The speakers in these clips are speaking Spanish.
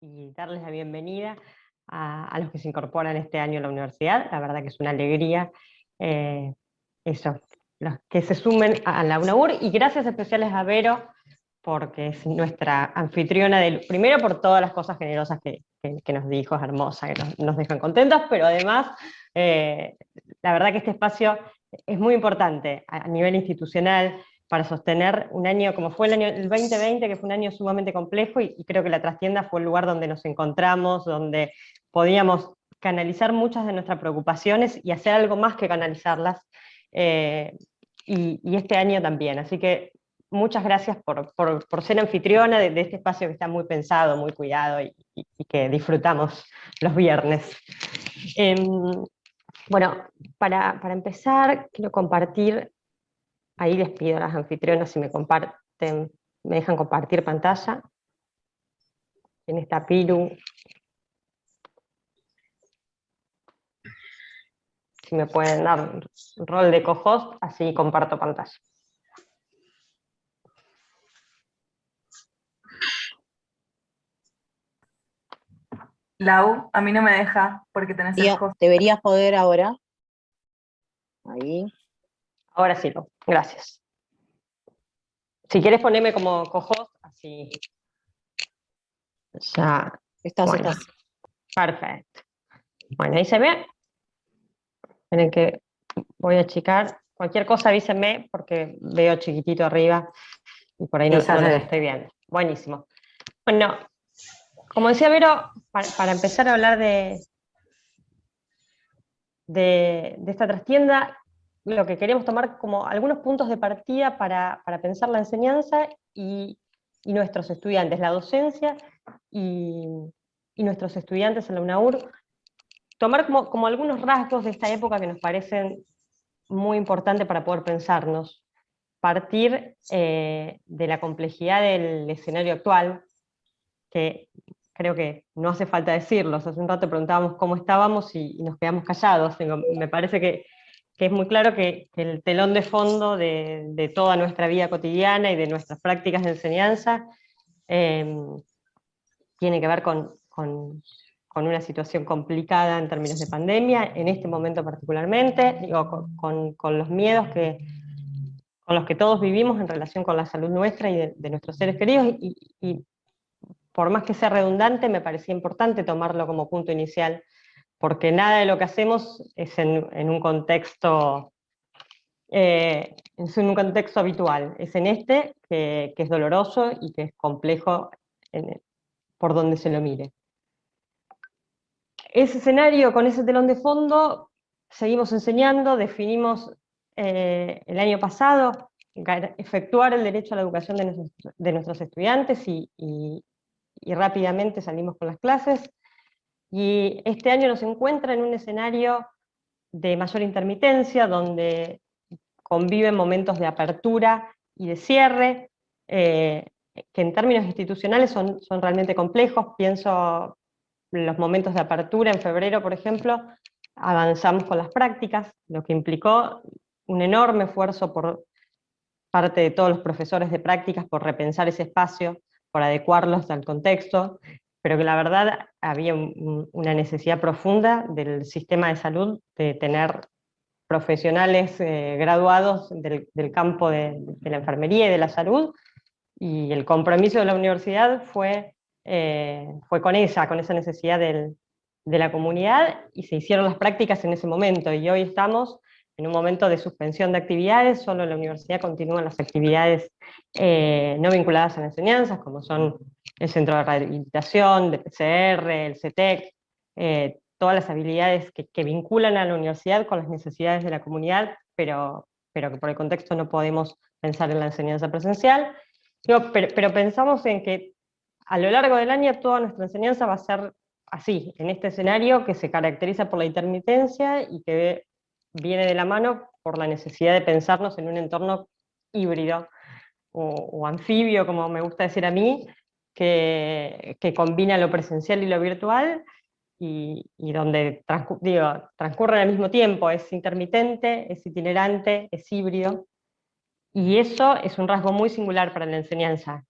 y darles la bienvenida a los que se incorporan este año a la universidad. La verdad que es una alegría eso, los que se sumen a la UNAUR, y gracias especiales a Vero, porque es nuestra anfitriona, primero por todas las cosas generosas que nos dijo, es hermosa, que nos dejan contentos, pero además, la verdad que este espacio es muy importante a nivel institucional para sostener un año como fue el 2020, que fue un año sumamente complejo, y creo que la trastienda fue el lugar donde nos encontramos, donde podíamos canalizar muchas de nuestras preocupaciones y hacer algo más que canalizarlas, y este año también. Así que muchas gracias por ser anfitriona de este espacio que está muy pensado, muy cuidado, y que disfrutamos los viernes. Bueno, para empezar, quiero compartir, ahí les pido a las anfitrionas si me dejan compartir pantalla. En esta Piru, si me pueden dar rol de co-host, así comparto pantalla. Lau, a mí no me deja porque tenés el host. Deberías poder ahora. Ahí. Ahora sí, gracias. Si quieres ponerme como co-host, así ya. Estás. Perfecto. Bueno, ahí se ve. Miren que voy a achicar. Cualquier cosa avísenme porque veo chiquitito arriba y por ahí no los estoy viendo. Buenísimo. Bueno, como decía Vero, para empezar a hablar de esta trastienda, lo que queremos tomar como algunos puntos de partida para pensar la enseñanza y nuestros estudiantes, la docencia y nuestros estudiantes en la UNAUR, tomar como algunos rasgos de esta época que nos parecen muy importantes para poder pensarnos, partir de la complejidad del escenario actual, que creo que no hace falta decirlo. Hace un rato preguntábamos cómo estábamos y nos quedamos callados. Me parece que es muy claro que el telón de fondo de toda nuestra vida cotidiana y de nuestras prácticas de enseñanza tiene que ver con una situación complicada en términos de pandemia, en este momento particularmente, con los miedos con los que todos vivimos en relación con la salud nuestra y de nuestros seres queridos, y por más que sea redundante, me parecía importante tomarlo como punto inicial, porque nada de lo que hacemos es en un contexto habitual, es en este que es doloroso y que es complejo por donde se lo mire. Ese escenario, con ese telón de fondo, seguimos enseñando, definimos el año pasado efectuar el derecho a la educación de nuestros estudiantes, y rápidamente salimos con las clases, y este año nos encuentra en un escenario de mayor intermitencia, donde conviven momentos de apertura y de cierre, que en términos institucionales son realmente complejos. Pienso en los momentos de apertura en febrero, por ejemplo, avanzamos con las prácticas, lo que implicó un enorme esfuerzo por parte de todos los profesores de prácticas por repensar ese espacio, por adecuarlos al contexto, pero que la verdad había una necesidad profunda del sistema de salud de tener profesionales graduados del campo de la enfermería y de la salud, y el compromiso de la universidad fue con esa necesidad de la comunidad, y se hicieron las prácticas en ese momento, y hoy estamos en un momento de suspensión de actividades. Solo en la universidad continúan las actividades no vinculadas a la enseñanza, como son el centro de rehabilitación, de PCR, el CETEC, todas las habilidades que vinculan a la universidad con las necesidades de la comunidad, pero que por el contexto no podemos pensar en la enseñanza presencial. Pero pensamos en que a lo largo del año toda nuestra enseñanza va a ser así, en este escenario que se caracteriza por la intermitencia y que viene de la mano por la necesidad de pensarnos en un entorno híbrido o anfibio, como me gusta decir a mí, que combina lo presencial y lo virtual, y donde transcurren al mismo tiempo, es intermitente, es itinerante, es híbrido, y eso es un rasgo muy singular para la enseñanza.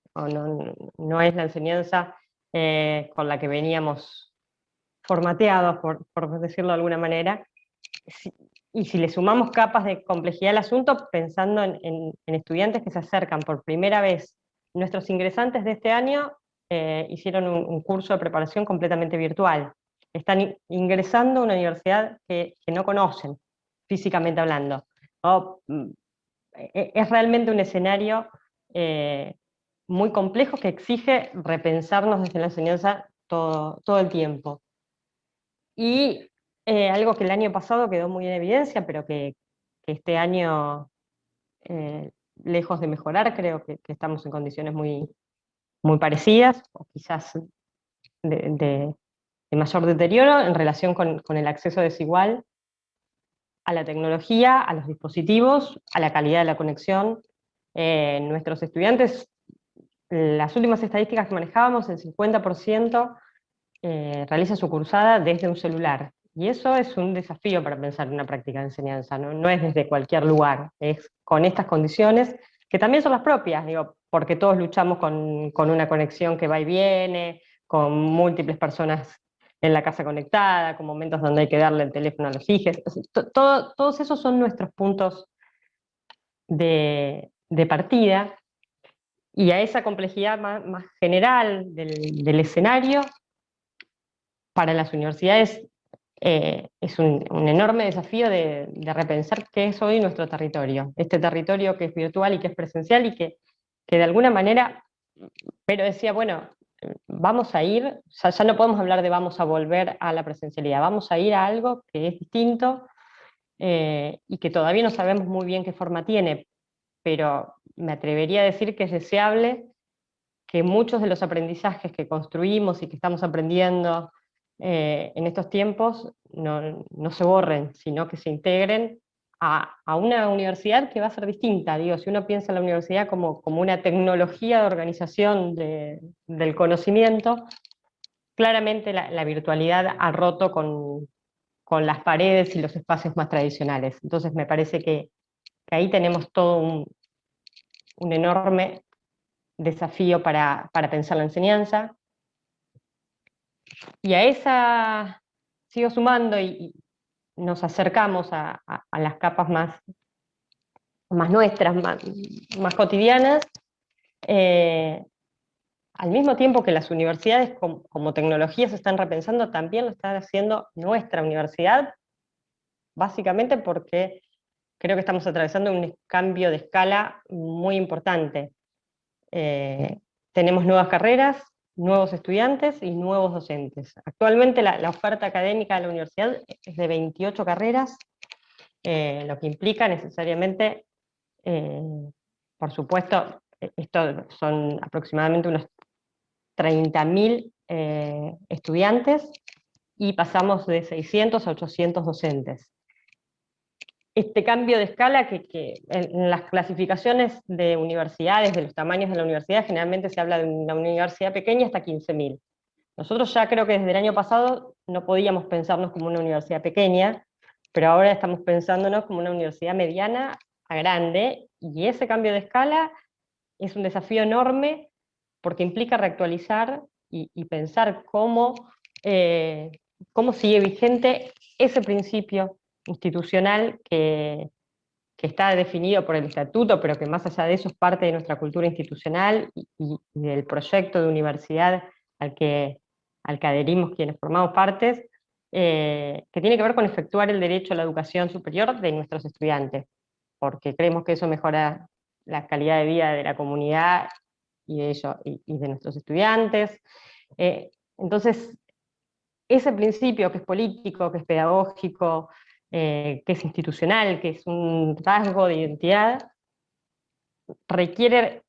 No es la enseñanza con la que veníamos formateados, por decirlo de alguna manera, y si le sumamos capas de complejidad al asunto, pensando en estudiantes que se acercan por primera vez, nuestros ingresantes de este año hicieron un curso de preparación completamente virtual. Están ingresando a una universidad que no conocen, físicamente hablando. Es realmente un escenario muy complejo que exige repensarnos desde la enseñanza todo el tiempo. Y algo que el año pasado quedó muy en evidencia, pero que este año, lejos de mejorar, creo que estamos en condiciones muy parecidas, o quizás de mayor deterioro en relación con el acceso desigual a la tecnología, a los dispositivos, a la calidad de la conexión. Nuestros estudiantes, las últimas estadísticas que manejábamos, el 50% realiza su cursada desde un celular. Y eso es un desafío para pensar en una práctica de enseñanza, no es desde cualquier lugar, es con estas condiciones, que también son las propias, digo, porque todos luchamos con una conexión que va y viene, con múltiples personas en la casa conectada, con momentos donde hay que darle el teléfono a los hijos. Todos esos son nuestros puntos de partida, y a esa complejidad más general del escenario, para las universidades es un enorme desafío de repensar qué es hoy nuestro territorio, este territorio que es virtual y que es presencial, y que de alguna manera, pero decía, bueno, vamos a ir, ya no podemos hablar de vamos a volver a la presencialidad, vamos a ir a algo que es distinto, y que todavía no sabemos muy bien qué forma tiene, pero me atrevería a decir que es deseable que muchos de los aprendizajes que construimos y que estamos aprendiendo en estos tiempos no se borren, sino que se integren a una universidad que va a ser distinta. Digo, si uno piensa en la universidad como una tecnología de organización del conocimiento, claramente la virtualidad ha roto con las paredes y los espacios más tradicionales. Entonces me parece que ahí tenemos todo un enorme desafío para pensar la enseñanza. Y a esa sigo sumando, y nos acercamos a las capas más nuestras, más cotidianas, al mismo tiempo que las universidades como tecnologías se están repensando, también lo está haciendo nuestra universidad, básicamente porque creo que estamos atravesando un cambio de escala muy importante. Tenemos nuevas carreras, nuevos estudiantes y nuevos docentes. Actualmente la oferta académica de la universidad es de 28 carreras, lo que implica necesariamente, por supuesto, esto son aproximadamente unos 30.000 estudiantes, y pasamos de 600 a 800 docentes. Este cambio de escala, que en las clasificaciones de universidades, de los tamaños de la universidad, generalmente se habla de una universidad pequeña hasta 15.000. Nosotros ya creo que desde el año pasado no podíamos pensarnos como una universidad pequeña, pero ahora estamos pensándonos como una universidad mediana a grande, y ese cambio de escala es un desafío enorme, porque implica reactualizar y pensar cómo sigue vigente ese principio institucional que está definido por el estatuto, pero que más allá de eso es parte de nuestra cultura institucional y del proyecto de universidad al que adherimos quienes formamos partes, que tiene que ver con efectuar el derecho a la educación superior de nuestros estudiantes, porque creemos que eso mejora la calidad de vida de la comunidad y de nuestros estudiantes. Entonces, ese principio que es político, que es pedagógico, que es institucional, que es un rasgo de identidad, requiere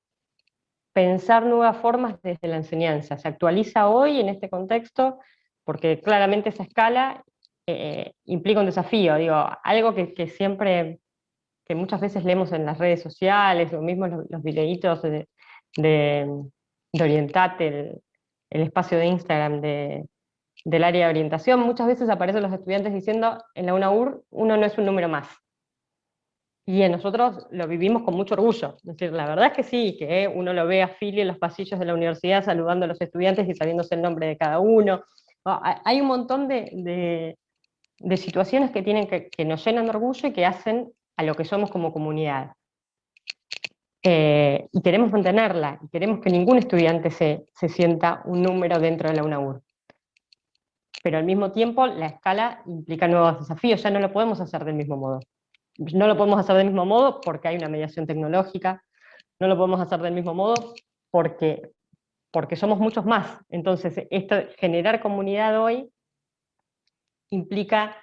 pensar nuevas formas desde la enseñanza. Se actualiza hoy en este contexto porque claramente esa escala implica un desafío, digo, algo que siempre, que muchas veces leemos en las redes sociales, o mismo los videitos de Orientate, el espacio de Instagram del área de orientación, muchas veces aparecen los estudiantes diciendo, en la UNAUR uno no es un número más. Y nosotros lo vivimos con mucho orgullo. Es decir, la verdad es que sí, que uno lo ve a Fili en los pasillos de la universidad saludando a los estudiantes y sabiéndose el nombre de cada uno. Hay un montón de situaciones que, que nos llenan de orgullo y que hacen a lo que somos como comunidad. Y queremos mantenerla, y queremos que ningún estudiante se sienta un número dentro de la UNAUR. Pero al mismo tiempo la escala implica nuevos desafíos, ya no lo podemos hacer del mismo modo. No lo podemos hacer del mismo modo porque hay una mediación tecnológica, no lo podemos hacer del mismo modo porque somos muchos más. Entonces, generar comunidad hoy implica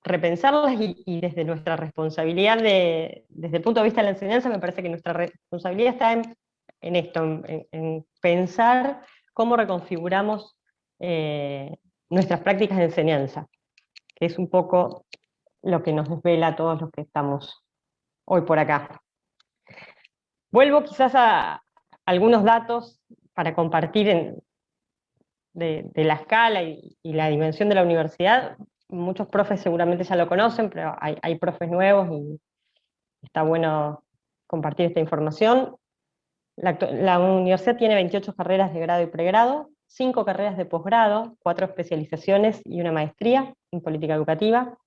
repensarlas y desde nuestra responsabilidad, desde el punto de vista de la enseñanza, me parece que nuestra responsabilidad está en esto, en pensar cómo reconfiguramos nuestras prácticas de enseñanza, que es un poco lo que nos desvela a todos los que estamos hoy por acá. Vuelvo quizás a algunos datos para compartir de la escala y la dimensión de la universidad. Muchos profes seguramente ya lo conocen, pero hay profes nuevos y está bueno compartir esta información. La universidad tiene 28 carreras de grado y pregrado, 5 carreras de posgrado, 4 especializaciones y una maestría en política educativa.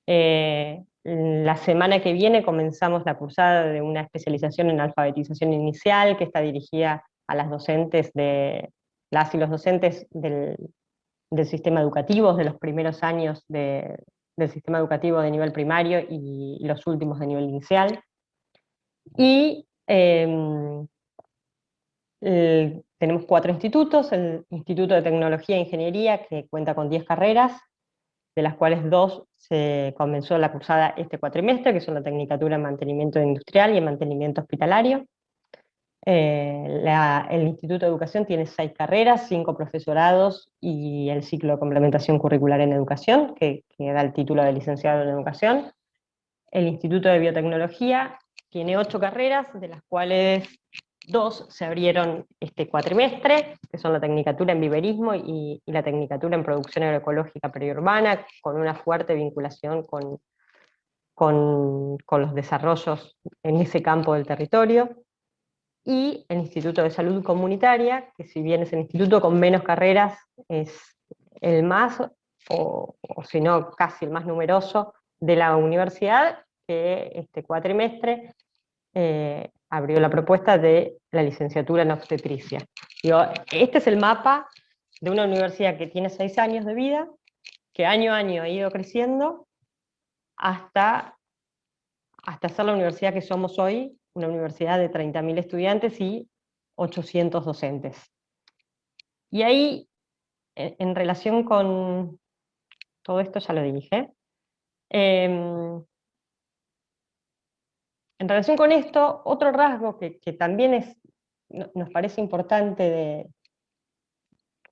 La semana que viene comenzamos la cursada de una especialización en alfabetización inicial que está dirigida a las docentes las y los docentes del sistema educativo, de los primeros años del sistema educativo de nivel primario y los últimos de nivel inicial. Y tenemos 4 institutos: el Instituto de Tecnología e Ingeniería, que cuenta con 10 carreras, de las cuales 2 se comenzó la cursada este cuatrimestre, que son la Tecnicatura en Mantenimiento Industrial y en Mantenimiento Hospitalario. El Instituto de Educación tiene 6 carreras, 5 profesorados y el ciclo de complementación curricular en educación, que da el título de licenciado en educación. El Instituto de Biotecnología tiene 8 carreras, de las cuales 2 se abrieron este cuatrimestre, que son la Tecnicatura en Viverismo y la Tecnicatura en Producción Agroecológica Periurbana, con una fuerte vinculación con los desarrollos en ese campo del territorio. Y el Instituto de Salud Comunitaria, que si bien es el instituto con menos carreras, es el más, o si no, casi el más numeroso de la universidad, que este cuatrimestre abrió la propuesta de la licenciatura en obstetricia. Este es el mapa de una universidad que tiene 6 años de vida, que año a año ha ido creciendo hasta ser la universidad que somos hoy, una universidad de 30.000 estudiantes y 800 docentes. Y ahí, en relación con todo esto, ya lo dije, en relación con esto, otro rasgo que también nos parece importante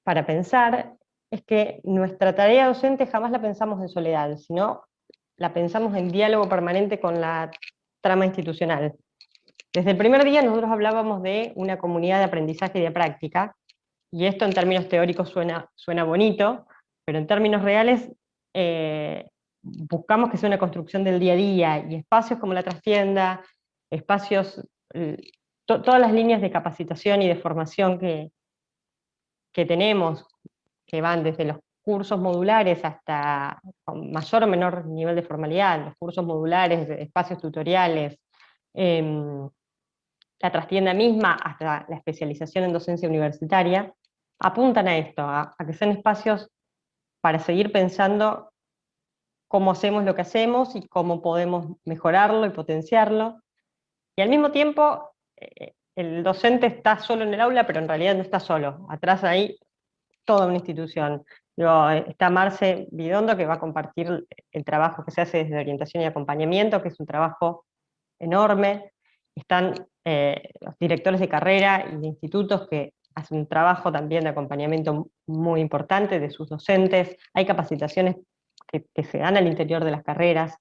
para pensar, es que nuestra tarea docente jamás la pensamos en soledad, sino la pensamos en diálogo permanente con la trama institucional. Desde el primer día nosotros hablábamos de una comunidad de aprendizaje y de práctica, y esto en términos teóricos suena bonito, pero en términos reales buscamos que sea una construcción del día a día, y espacios como la trastienda, espacios, todas las líneas de capacitación y de formación que tenemos, que van desde los cursos modulares hasta con mayor o menor nivel de formalidad, los cursos modulares, espacios tutoriales, la trastienda misma, hasta la especialización en docencia universitaria, apuntan a esto, a que sean espacios para seguir pensando cómo hacemos lo que hacemos y cómo podemos mejorarlo y potenciarlo. Y al mismo tiempo, el docente está solo en el aula, pero en realidad no está solo. Atrás hay toda una institución. Está Marce Bidondo, que va a compartir el trabajo que se hace desde orientación y acompañamiento, que es un trabajo enorme. Están los directores de carrera y de institutos que hacen un trabajo también de acompañamiento muy importante de sus docentes. Hay capacitaciones que se dan al interior de las carreras.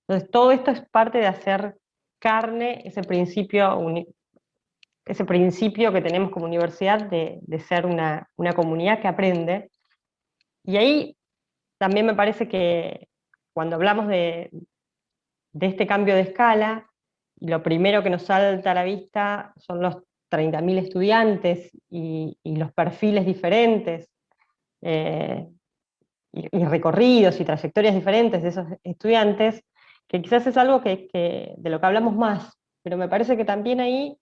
Entonces, todo esto es parte de hacer carne ese principio que tenemos como universidad de ser una comunidad que aprende. Y ahí también me parece que cuando hablamos de este cambio de escala, lo primero que nos salta a la vista son los 30.000 estudiantes y los perfiles diferentes, y recorridos y trayectorias diferentes de esos estudiantes, que quizás es algo de lo que hablamos más, pero me parece que también ahí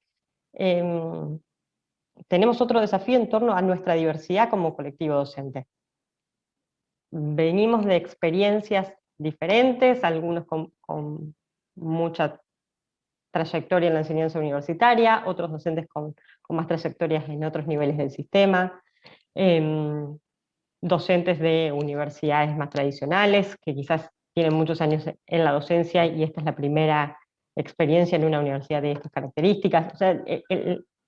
tenemos otro desafío en torno a nuestra diversidad como colectivo docente. Venimos de experiencias diferentes, algunos con mucha trayectoria en la enseñanza universitaria, otros docentes con más trayectorias en otros niveles del sistema, docentes de universidades más tradicionales, que quizás tienen muchos años en la docencia y esta es la primera experiencia en una universidad de estas características, o sea,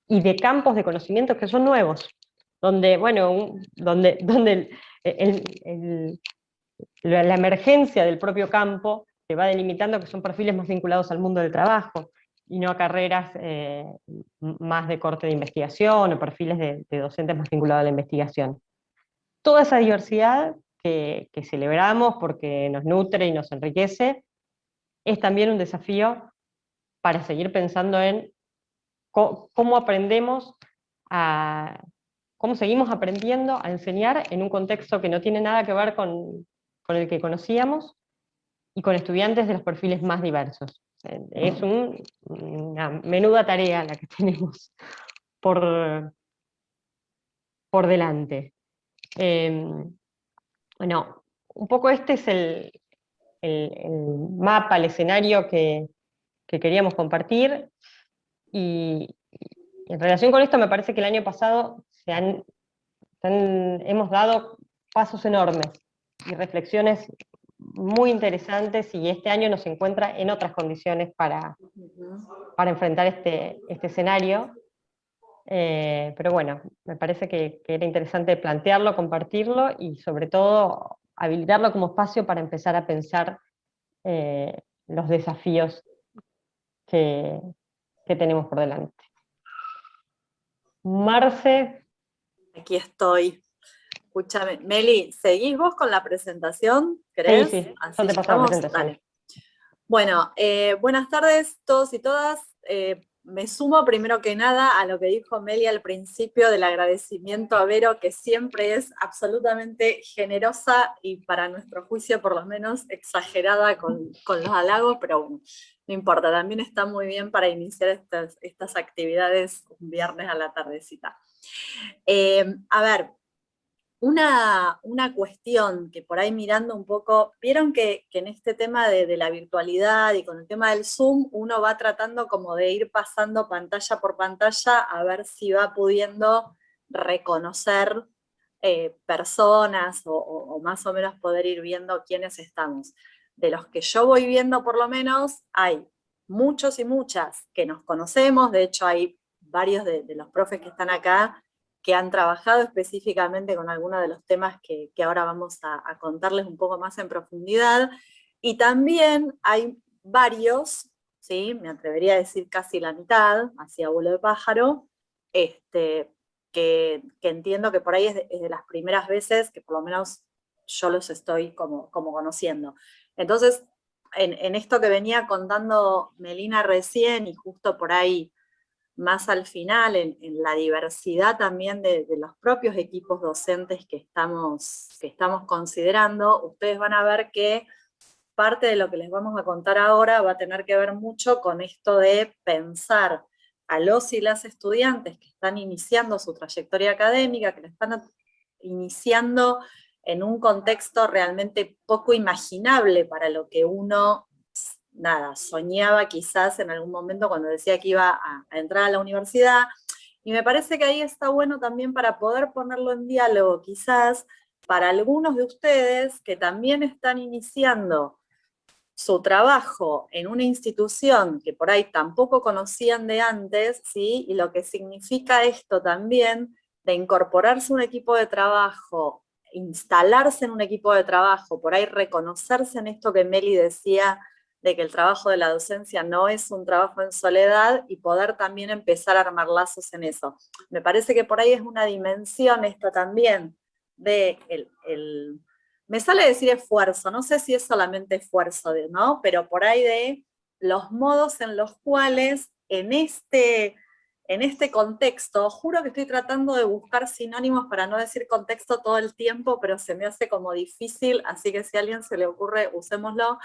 y de campos de conocimientos que son nuevos, donde, bueno, donde la emergencia del propio campo te va delimitando que son perfiles más vinculados al mundo del trabajo, y no a carreras más de corte de investigación, o perfiles de docentes más vinculados a la investigación. Toda esa diversidad que celebramos porque nos nutre y nos enriquece, es también un desafío para seguir pensando en cómo aprendemos cómo seguimos aprendiendo a enseñar en un contexto que no tiene nada que ver con el que conocíamos, y con estudiantes de los perfiles más diversos. Es una menuda tarea la que tenemos por delante. Bueno, un poco este es el mapa, el escenario que queríamos compartir, y en relación con esto me parece que el año pasado hemos dado pasos enormes y reflexiones muy interesantes, y este año nos encuentra en otras condiciones para enfrentar este escenario. Pero bueno, me parece que era interesante plantearlo, compartirlo y sobre todo habilitarlo como espacio para empezar a pensar los desafíos que tenemos por delante. Marce. Aquí estoy. Escúchame, Meli, ¿seguís vos con la presentación? ¿Querés? Sí, así yo te paso la presentación. Dale. Bueno, buenas tardes todos y todas. Me sumo primero que nada a lo que dijo Meli al principio del agradecimiento a Vero, que siempre es absolutamente generosa y para nuestro juicio por lo menos exagerada con los halagos, pero bueno, no importa, también está muy bien para iniciar estas actividades un viernes a la tardecita. A ver, una cuestión que por ahí mirando un poco, vieron que en este tema de la virtualidad y con el tema del Zoom, uno va tratando como de ir pasando pantalla por pantalla a ver si va pudiendo reconocer personas o más o menos poder ir viendo quiénes estamos. De los que yo voy viendo por lo menos, hay muchos y muchas que nos conocemos, de hecho hay varios de los profes que están acá que han trabajado específicamente con algunos de los temas que ahora vamos a contarles un poco más en profundidad. Y también hay varios, ¿sí? Me atrevería a decir casi la mitad, hacia vuelo de pájaro, que entiendo que por ahí es de las primeras veces que por lo menos yo los estoy como conociendo. Entonces, en esto que venía contando Melina recién, y justo por ahí más al final, en la diversidad también de los propios equipos docentes que estamos considerando, ustedes van a ver que parte de lo que les vamos a contar ahora va a tener que ver mucho con esto de pensar a los y las estudiantes que están iniciando su trayectoria académica, que la están iniciando en un contexto realmente poco imaginable para lo que uno soñaba quizás en algún momento cuando decía que iba a entrar a la universidad, y me parece que ahí está bueno también para poder ponerlo en diálogo quizás para algunos de ustedes que también están iniciando su trabajo en una institución que por ahí tampoco conocían de antes, ¿sí? Y lo que significa esto también de incorporarse a un equipo de trabajo, instalarse en un equipo de trabajo, por ahí reconocerse en esto que Meli decía, de que el trabajo de la docencia no es un trabajo en soledad, y poder también empezar a armar lazos en eso. Me parece que por ahí es una dimensión esta también de me sale decir esfuerzo, no sé si es solamente esfuerzo, ¿no? Pero por ahí de los modos en los cuales en este contexto, juro que estoy tratando de buscar sinónimos para no decir contexto todo el tiempo, pero se me hace como difícil, así que si a alguien se le ocurre, usémoslo,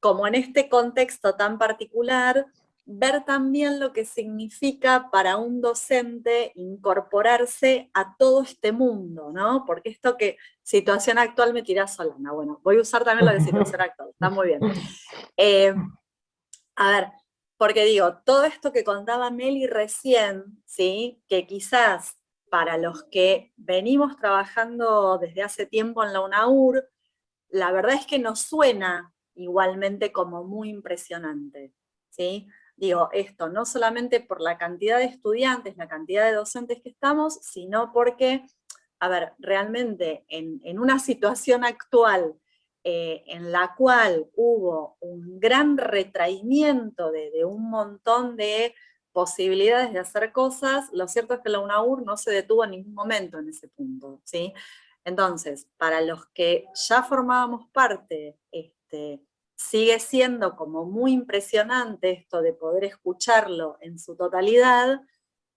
como en este contexto tan particular, ver también lo que significa para un docente incorporarse a todo este mundo, ¿no? Porque esto que situación actual me tira Solana. Bueno, voy a usar también lo de situación actual, está muy bien. A ver, porque digo, todo esto que contaba Meli recién, ¿sí? Que quizás para los que venimos trabajando desde hace tiempo en la UNAUR, la verdad es que nos suena igualmente como muy impresionante, ¿sí? Digo, esto no solamente por la cantidad de estudiantes, la cantidad de docentes que estamos, sino porque, a ver, realmente en una situación actual en la cual hubo un gran retraimiento de un montón de posibilidades de hacer cosas, lo cierto es que la UNAUR no se detuvo en ningún momento en ese punto, ¿sí? Entonces, para los que ya formábamos parte, sigue siendo como muy impresionante esto de poder escucharlo en su totalidad.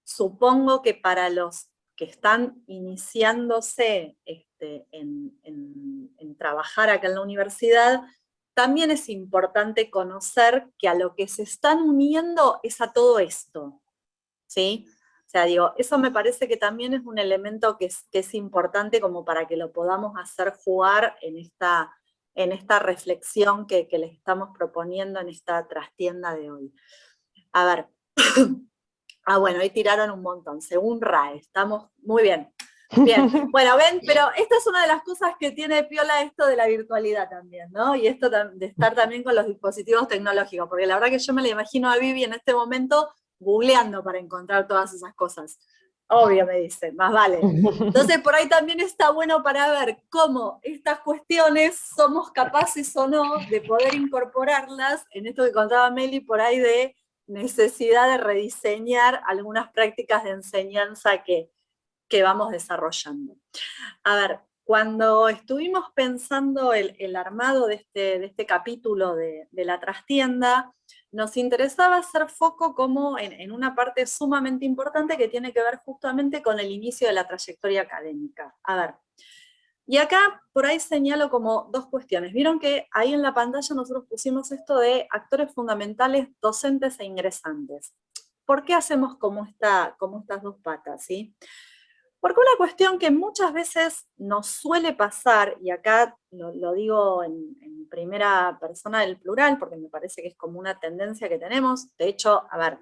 Supongo que para los que están iniciándose en trabajar acá en la universidad, también es importante conocer que a lo que se están uniendo es a todo esto, ¿sí? O sea, digo, eso me parece que también es un elemento que es importante como para que lo podamos hacer jugar en esta reflexión que les estamos proponiendo en esta trastienda de hoy. A ver, bueno, ahí tiraron un montón, según RAE, estamos muy bien. Bien, bueno, ven, pero esta es una de las cosas que tiene piola esto de la virtualidad también, ¿no? Y esto de estar también con los dispositivos tecnológicos, porque la verdad que yo me la imagino a Vivi en este momento googleando para encontrar todas esas cosas. Obvio, me dice, más vale. Entonces, por ahí también está bueno para ver cómo estas cuestiones somos capaces o no de poder incorporarlas en esto que contaba Meli, por ahí de necesidad de rediseñar algunas prácticas de enseñanza que vamos desarrollando. A ver, cuando estuvimos pensando el armado de este capítulo de la trastienda, nos interesaba hacer foco como en una parte sumamente importante que tiene que ver justamente con el inicio de la trayectoria académica. A ver, y acá por ahí señalo como dos cuestiones. Vieron que ahí en la pantalla nosotros pusimos esto de actores fundamentales, docentes e ingresantes. ¿Por qué hacemos como estas dos patas? ¿Sí? Porque una cuestión que muchas veces nos suele pasar, y acá lo digo en primera persona del plural, porque me parece que es como una tendencia que tenemos. De hecho, a ver,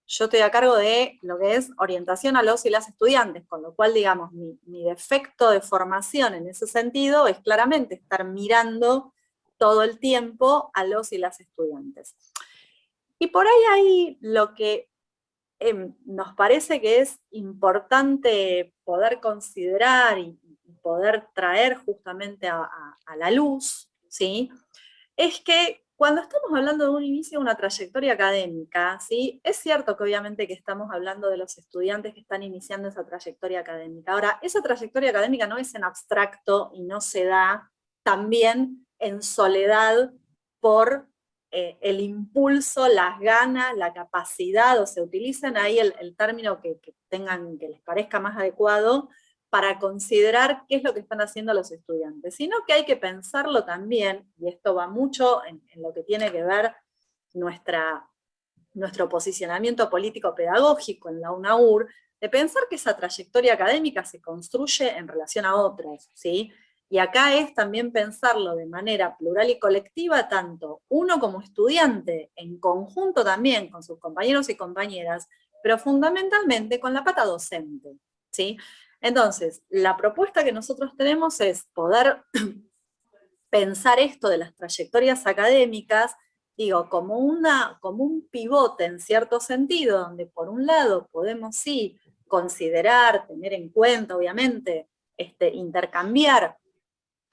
yo estoy a cargo de lo que es orientación a los y las estudiantes, con lo cual, digamos, mi defecto de formación en ese sentido es claramente estar mirando todo el tiempo a los y las estudiantes. Y por ahí lo que nos parece que es importante poder considerar y poder traer justamente a la luz, ¿sí? Es que cuando estamos hablando de un inicio de una trayectoria académica, ¿sí? Es cierto que obviamente que estamos hablando de los estudiantes que están iniciando esa trayectoria académica. Ahora, esa trayectoria académica no es en abstracto y no se da también en soledad por el impulso, las ganas, la capacidad, o se utilicen ahí el término que les parezca más adecuado, para considerar qué es lo que están haciendo los estudiantes, sino que hay que pensarlo también, y esto va mucho en lo que tiene que ver nuestro posicionamiento político-pedagógico en la UNAUR, de pensar que esa trayectoria académica se construye en relación a otros, ¿sí? Y acá es también pensarlo de manera plural y colectiva, tanto uno como estudiante, en conjunto también con sus compañeros y compañeras, pero fundamentalmente con la pata docente, ¿sí? Entonces, la propuesta que nosotros tenemos es poder pensar esto de las trayectorias académicas, digo, como un pivote en cierto sentido, donde por un lado podemos sí considerar, tener en cuenta, obviamente, intercambiar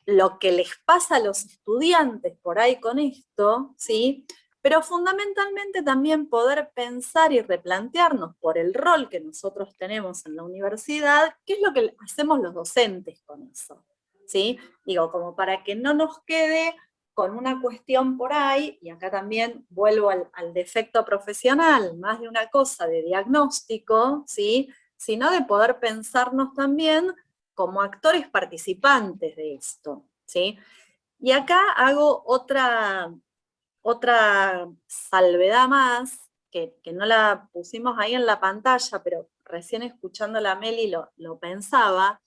lo que les pasa a los estudiantes por ahí con esto, ¿sí? Pero fundamentalmente también poder pensar y replantearnos por el rol que nosotros tenemos en la universidad, qué es lo que hacemos los docentes con eso, ¿sí? Digo, como para que no nos quede con una cuestión por ahí, y acá también vuelvo al defecto profesional, más de una cosa de diagnóstico, ¿sí? Sino de poder pensarnos también como actores participantes de esto, ¿sí? Y acá hago otra salvedad más, que no la pusimos ahí en la pantalla, pero recién escuchando a Meli lo pensaba,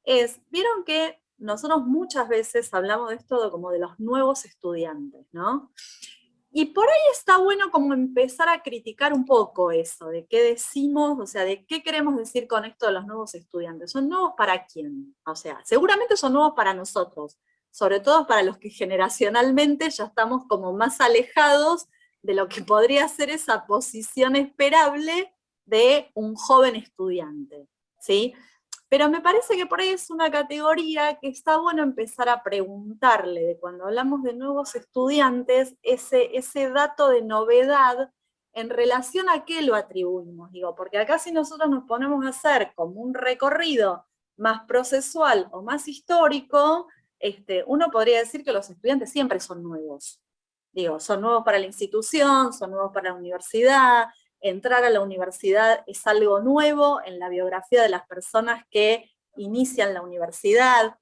vieron que nosotros muchas veces hablamos de esto como de los nuevos estudiantes, ¿no? Y por ahí está bueno como empezar a criticar un poco eso, de qué decimos, o sea, de qué queremos decir con esto de los nuevos estudiantes. ¿Son nuevos para quién? O sea, seguramente son nuevos para nosotros, sobre todo para los que generacionalmente ya estamos como más alejados de lo que podría ser esa posición esperable de un joven estudiante, ¿sí? Pero me parece que por ahí es una categoría que está bueno empezar a preguntarle, de cuando hablamos de nuevos estudiantes, ese dato de novedad en relación a qué lo atribuimos. Digo, porque acá si nosotros nos ponemos a hacer como un recorrido más procesual o más histórico, uno podría decir que los estudiantes siempre son nuevos. Digo, son nuevos para la institución, son nuevos para la universidad. Entrar a la universidad es algo nuevo en la biografía de las personas que inician la universidad.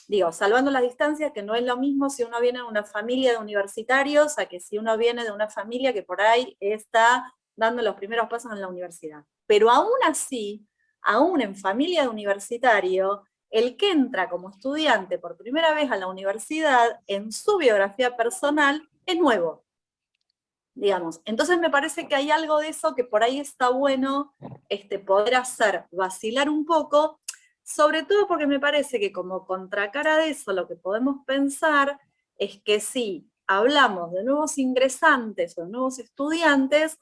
Digo, salvando las distancias, que no es lo mismo si uno viene de una familia de universitarios a que si uno viene de una familia que por ahí está dando los primeros pasos en la universidad. Pero aún así, aún en familia de universitario, el que entra como estudiante por primera vez a la universidad, en su biografía personal, es nuevo. Digamos. Entonces me parece que hay algo de eso que por ahí está bueno poder hacer vacilar un poco, sobre todo porque me parece que como contracara de eso lo que podemos pensar es que si hablamos de nuevos ingresantes o nuevos estudiantes,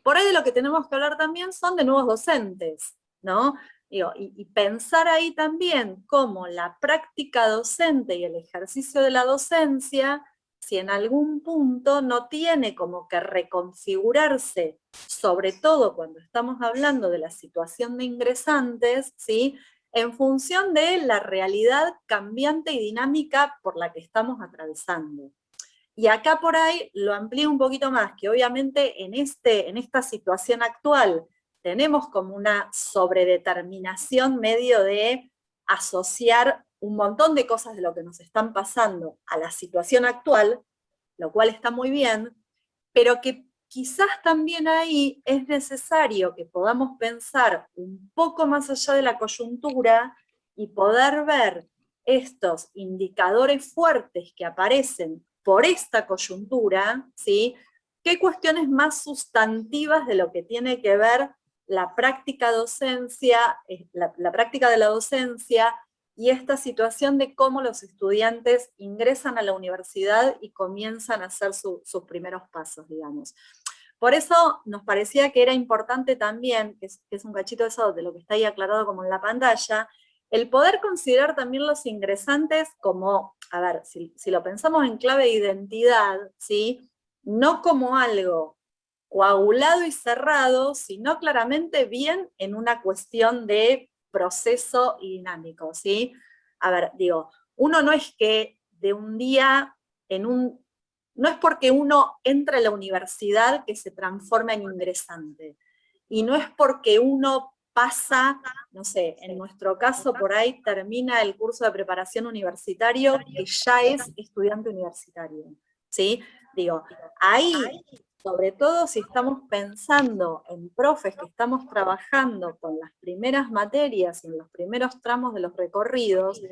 por ahí de lo que tenemos que hablar también son de nuevos docentes, ¿no? Digo, y pensar ahí también cómo la práctica docente y el ejercicio de la docencia, si en algún punto no tiene como que reconfigurarse, sobre todo cuando estamos hablando de la situación de ingresantes, ¿sí? En función de la realidad cambiante y dinámica por la que estamos atravesando. Y acá por ahí lo amplío un poquito más, que obviamente en esta situación actual tenemos como una sobredeterminación medio de asociar un montón de cosas de lo que nos están pasando a la situación actual, lo cual está muy bien, pero que quizás también ahí es necesario que podamos pensar un poco más allá de la coyuntura y poder ver estos indicadores fuertes que aparecen por esta coyuntura, ¿sí? ¿Qué cuestiones más sustantivas de lo que tiene que ver la práctica docencia, la práctica de la docencia y esta situación de cómo los estudiantes ingresan a la universidad y comienzan a hacer sus primeros pasos, digamos? Por eso nos parecía que era importante también, que es un cachito de eso de lo que está ahí aclarado como en la pantalla, el poder considerar también los ingresantes como, a ver, si lo pensamos en clave de identidad, ¿sí? No como algo coagulado y cerrado, sino claramente bien en una cuestión de proceso y dinámico, ¿sí? A ver, digo, uno no es que de un día no es porque uno entra a la universidad que se transforma en ingresante, y no es porque uno pasa, no sé, en nuestro caso por ahí termina el curso de preparación universitario que ya es estudiante universitario, ¿sí? Digo, ahí, sobre todo si estamos pensando en profes que estamos trabajando con las primeras materias y en los primeros tramos de los recorridos,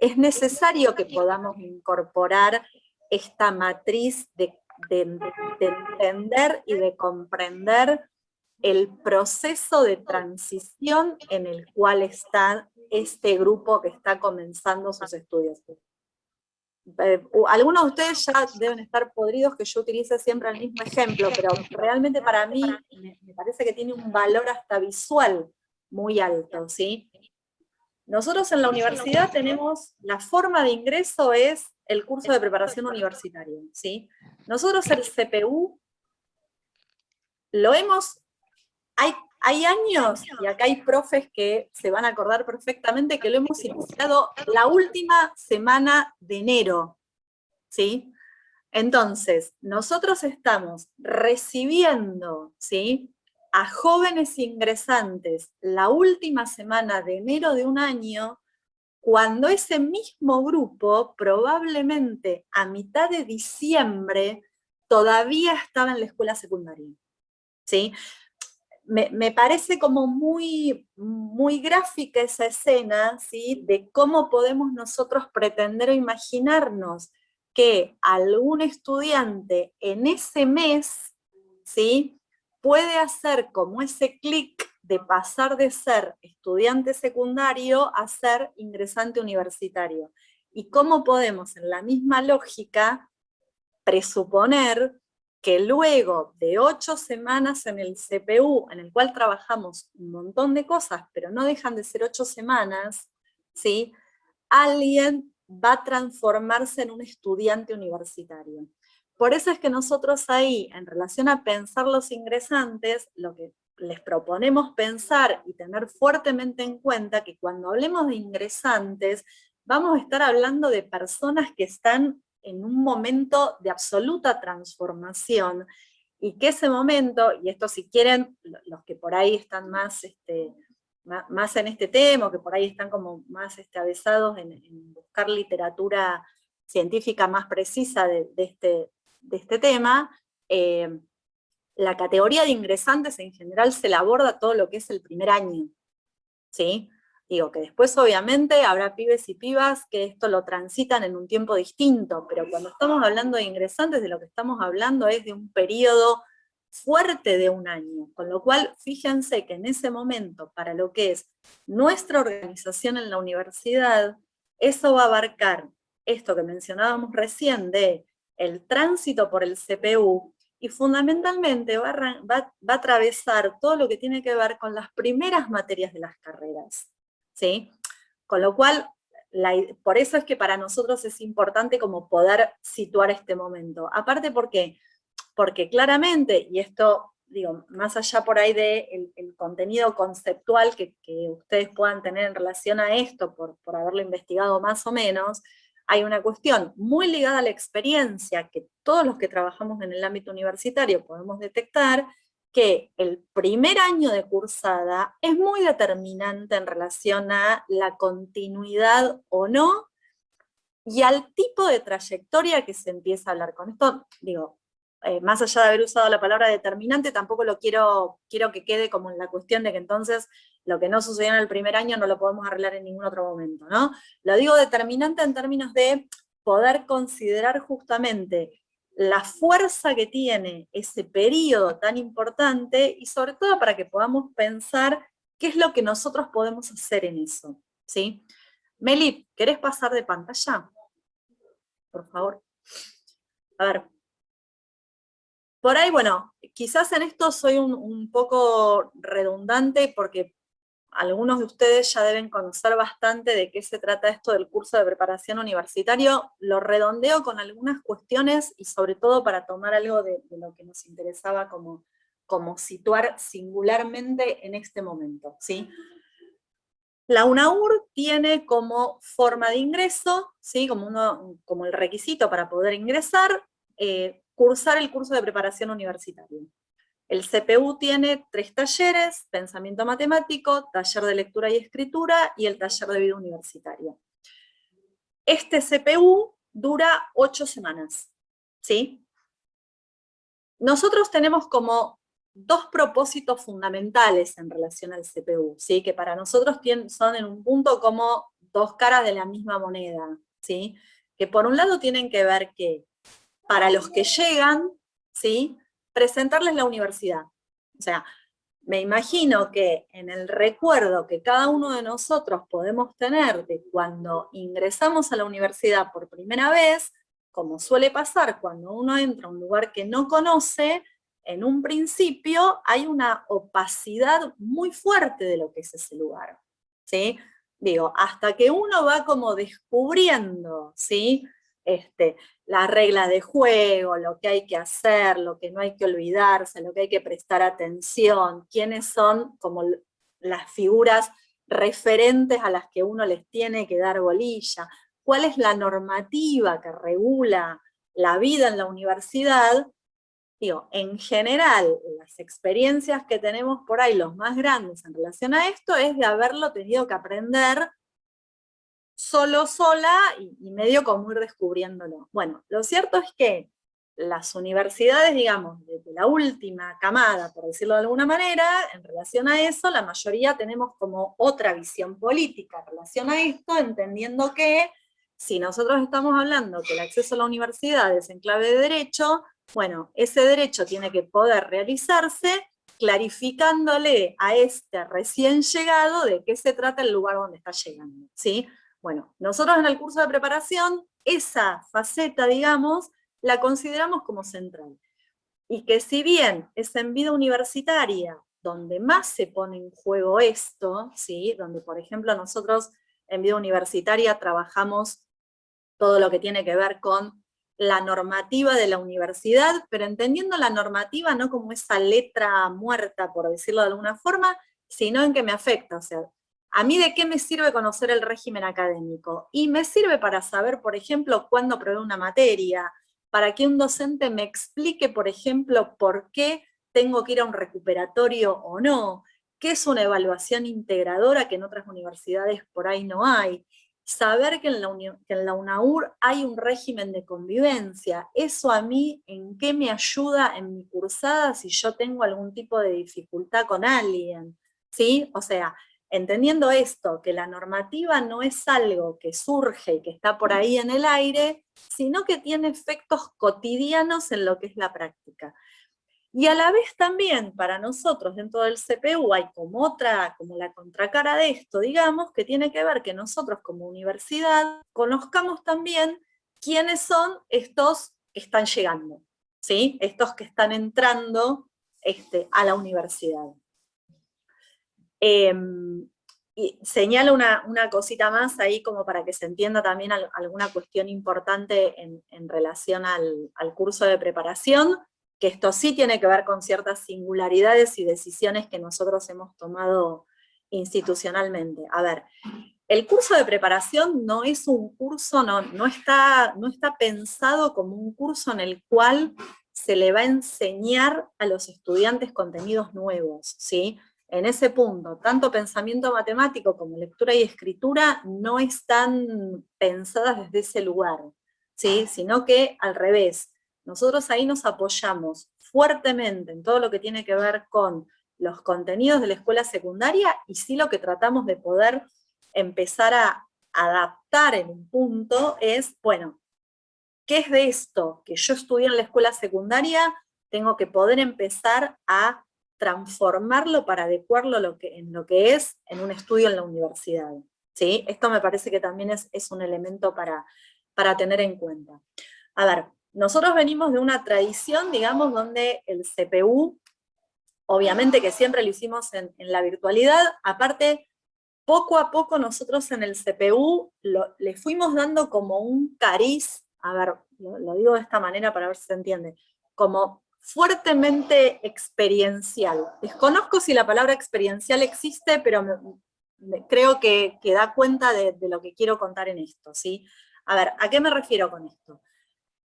es necesario que podamos incorporar esta matriz de entender y de comprender el proceso de transición en el cual está este grupo que está comenzando sus estudios. Algunos de ustedes ya deben estar podridos que yo utilice siempre el mismo ejemplo, pero realmente para mí me parece que tiene un valor hasta visual muy alto, ¿sí? Nosotros en la universidad tenemos, la forma de ingreso es el curso de preparación universitaria, ¿sí? Nosotros el CPU lo hemos, hay hay años, y acá hay profes que se van a acordar perfectamente, que lo hemos iniciado la última semana de enero, ¿sí? Entonces, nosotros estamos recibiendo, ¿sí?, a jóvenes ingresantes la última semana de enero de un año, cuando ese mismo grupo probablemente a mitad de diciembre todavía estaba en la escuela secundaria, ¿sí? Me parece como muy, muy gráfica esa escena, ¿sí?, de cómo podemos nosotros pretender o imaginarnos que algún estudiante en ese mes, ¿sí?, puede hacer como ese clic de pasar de ser estudiante secundario a ser ingresante universitario. Y cómo podemos, en la misma lógica, presuponer que luego de 8 semanas en el CPU, en el cual trabajamos un montón de cosas, pero no dejan de ser 8 semanas, ¿sí?, alguien va a transformarse en un estudiante universitario. Por eso es que nosotros ahí, en relación a pensar los ingresantes, lo que les proponemos pensar y tener fuertemente en cuenta que cuando hablemos de ingresantes, vamos a estar hablando de personas que están en un momento de absoluta transformación, y que ese momento, y esto si quieren, los que por ahí están más en este tema, o que por ahí están como más avesados en buscar literatura científica más precisa de este tema, la categoría de ingresantes en general se la aborda todo lo que es el primer año, ¿sí? Digo que después obviamente habrá pibes y pibas que esto lo transitan en un tiempo distinto, pero cuando estamos hablando de ingresantes, de lo que estamos hablando es de un periodo fuerte de un año, con lo cual fíjense que en ese momento, para lo que es nuestra organización en la universidad, eso va a abarcar esto que mencionábamos recién de el tránsito por el CPU, y fundamentalmente va a atravesar todo lo que tiene que ver con las primeras materias de las carreras, ¿sí? Con lo cual, por eso es que para nosotros es importante como poder situar este momento. Aparte, ¿por qué? Porque claramente, y esto, digo, más allá por ahí del contenido conceptual que ustedes puedan tener en relación a esto, por haberlo investigado más o menos, hay una cuestión muy ligada a la experiencia que todos los que trabajamos en el ámbito universitario podemos detectar, que el primer año de cursada es muy determinante en relación a la continuidad o no, y al tipo de trayectoria que se empieza a hablar. Con esto, digo, más allá de haber usado la palabra determinante, tampoco lo quiero que quede como en la cuestión de que entonces lo que no sucedió en el primer año no lo podemos arreglar en ningún otro momento, ¿no? Lo digo determinante en términos de poder considerar justamente la fuerza que tiene ese periodo tan importante, y sobre todo para que podamos pensar qué es lo que nosotros podemos hacer en eso, ¿sí? Meli, ¿querés pasar de pantalla? Por favor. A ver. Por ahí, bueno, quizás en esto soy un poco redundante, porque algunos de ustedes ya deben conocer bastante de qué se trata esto del curso de preparación universitario. Lo redondeo con algunas cuestiones, y sobre todo para tomar algo de lo que nos interesaba como situar singularmente en este momento, ¿sí? La UNAUR tiene como forma de ingreso, ¿sí?, como el requisito para poder ingresar, cursar el curso de preparación universitaria. El CPU tiene 3 talleres: pensamiento matemático, taller de lectura y escritura, y el taller de vida universitaria. Este CPU dura 8 semanas, ¿sí? Nosotros tenemos como 2 propósitos fundamentales en relación al CPU, ¿sí?, que para nosotros son en un punto como 2 caras de la misma moneda, ¿sí? Que por un lado tienen que ver que para los que llegan, ¿sí?, presentarles la universidad. O sea, me imagino que en el recuerdo que cada uno de nosotros podemos tener de cuando ingresamos a la universidad por primera vez, como suele pasar cuando uno entra a un lugar que no conoce, en un principio hay una opacidad muy fuerte de lo que es ese lugar, ¿sí? Digo, hasta que uno va como descubriendo, ¿sí?, las reglas de juego, lo que hay que hacer, lo que no hay que olvidarse, lo que hay que prestar atención, quiénes son como las figuras referentes a las que uno les tiene que dar bolilla, cuál es la normativa que regula la vida en la universidad. Digo, en general, las experiencias que tenemos por ahí, los más grandes en relación a esto, es de haberlo tenido que aprender sola, y medio como ir descubriéndolo. Bueno, lo cierto es que las universidades, digamos, de la última camada, por decirlo de alguna manera, en relación a eso, la mayoría tenemos como otra visión política en relación a esto, entendiendo que si nosotros estamos hablando que el acceso a la universidad es en clave de derecho, bueno, ese derecho tiene que poder realizarse clarificándole a este recién llegado de qué se trata el lugar donde está llegando, ¿sí? Bueno, nosotros en el curso de preparación, esa faceta, digamos, la consideramos como central. Y que si bien es en vida universitaria donde más se pone en juego esto, ¿sí? Donde, por ejemplo, nosotros en vida universitaria trabajamos todo lo que tiene que ver con la normativa de la universidad, pero entendiendo la normativa no como esa letra muerta, por decirlo de alguna forma, sino en que me afecta. O sea, ¿a mí de qué me sirve conocer el régimen académico? Y me sirve para saber, por ejemplo, cuándo probé una materia, para que un docente me explique, por ejemplo, por qué tengo que ir a un recuperatorio o no, qué es una evaluación integradora que en otras universidades por ahí no hay. Saber que en la UNAUR hay un régimen de convivencia, eso a mí, ¿en qué me ayuda en mi cursada si yo tengo algún tipo de dificultad con alguien? ¿Sí? O sea, entendiendo esto, que la normativa no es algo que surge y que está por ahí en el aire, sino que tiene efectos cotidianos en lo que es la práctica. Y a la vez también, para nosotros dentro del CPU hay como la contracara de esto, digamos, que tiene que ver que nosotros como universidad conozcamos también quiénes son estos que están llegando, ¿sí? Estos que están entrando a la universidad. Y señalo una cosita más ahí como para que se entienda también alguna cuestión importante en relación al curso de preparación, que esto sí tiene que ver con ciertas singularidades y decisiones que nosotros hemos tomado institucionalmente. A ver, el curso de preparación no es un curso, no está pensado como un curso en el cual se le va a enseñar a los estudiantes contenidos nuevos, ¿sí? En ese punto, tanto pensamiento matemático como lectura y escritura no están pensadas desde ese lugar, ¿sí? Sino que al revés, nosotros ahí nos apoyamos fuertemente en todo lo que tiene que ver con los contenidos de la escuela secundaria y sí lo que tratamos de poder empezar a adaptar en un punto es, bueno, ¿qué es de esto que yo estudié en la escuela secundaria? Tengo que poder empezar a transformarlo para adecuarlo en lo que es en un estudio en la universidad, ¿sí? Esto me parece que también es un elemento para tener en cuenta. A ver, nosotros venimos de una tradición, digamos, donde el CPU, obviamente que siempre lo hicimos en la virtualidad, aparte, poco a poco nosotros en el CPU le fuimos dando como un cariz, a ver, lo digo de esta manera para ver si se entiende, como fuertemente experiencial. Desconozco si la palabra experiencial existe, pero creo que da cuenta de lo que quiero contar en esto, ¿sí? A ver, ¿a qué me refiero con esto?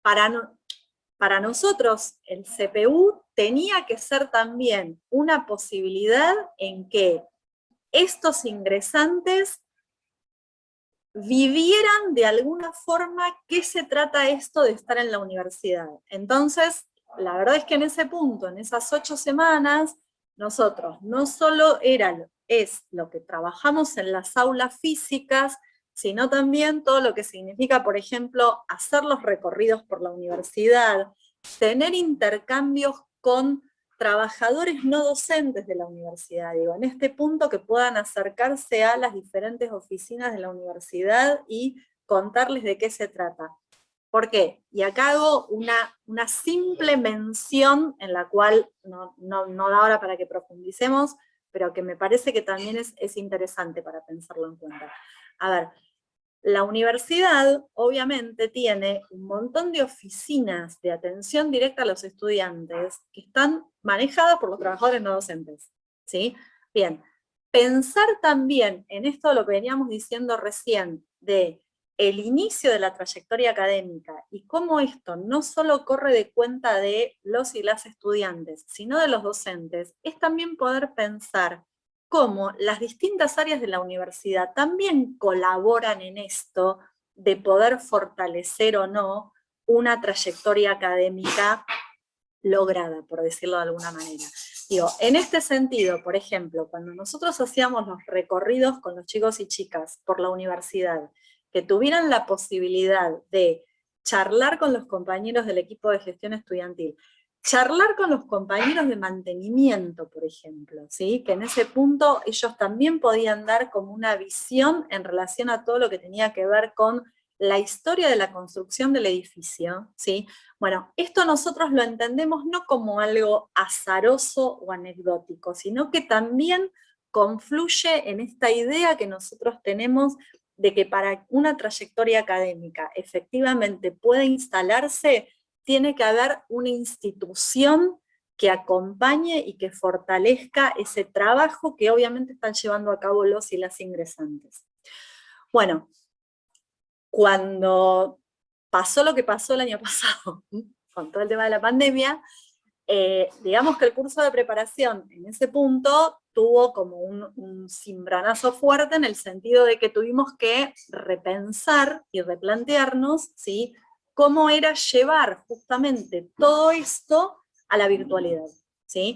Para nosotros el CPU tenía que ser también una posibilidad en que estos ingresantes vivieran de alguna forma qué se trata esto de estar en la universidad. Entonces, la verdad es que en ese punto, en esas 8 semanas, nosotros no solo es lo que trabajamos en las aulas físicas, sino también todo lo que significa, por ejemplo, hacer los recorridos por la universidad, tener intercambios con trabajadores no docentes de la universidad, digo, en este punto que puedan acercarse a las diferentes oficinas de la universidad y contarles de qué se trata. ¿Por qué? Y acá hago una simple mención en la cual no da hora para que profundicemos, pero que me parece que también es interesante para pensarlo en cuenta. A ver, La universidad, obviamente, tiene un montón de oficinas de atención directa a los estudiantes que están manejadas por los trabajadores no docentes, ¿sí? Bien, pensar también en esto de lo que veníamos diciendo recién, de el inicio de la trayectoria académica y cómo esto no solo corre de cuenta de los y las estudiantes, sino de los docentes, es también poder pensar cómo las distintas áreas de la universidad también colaboran en esto de poder fortalecer o no una trayectoria académica lograda, por decirlo de alguna manera. Digo, en este sentido, por ejemplo, cuando nosotros hacíamos los recorridos con los chicos y chicas por la universidad, que tuvieran la posibilidad de charlar con los compañeros del equipo de gestión estudiantil, charlar con los compañeros de mantenimiento, por ejemplo, ¿sí? Que en ese punto ellos también podían dar como una visión en relación a todo lo que tenía que ver con la historia de la construcción del edificio, ¿sí? Bueno, esto nosotros lo entendemos no como algo azaroso o anecdótico, sino que también confluye en esta idea que nosotros tenemos de que para una trayectoria académica efectivamente pueda instalarse, tiene que haber una institución que acompañe y que fortalezca ese trabajo que obviamente están llevando a cabo los y las ingresantes. Bueno, cuando pasó lo que pasó el año pasado, con todo el tema de la pandemia, digamos que el curso de preparación en ese punto tuvo como un cimbranazo fuerte en el sentido de que tuvimos que repensar y replantearnos, ¿sí?, cómo era llevar justamente todo esto a la virtualidad, ¿sí?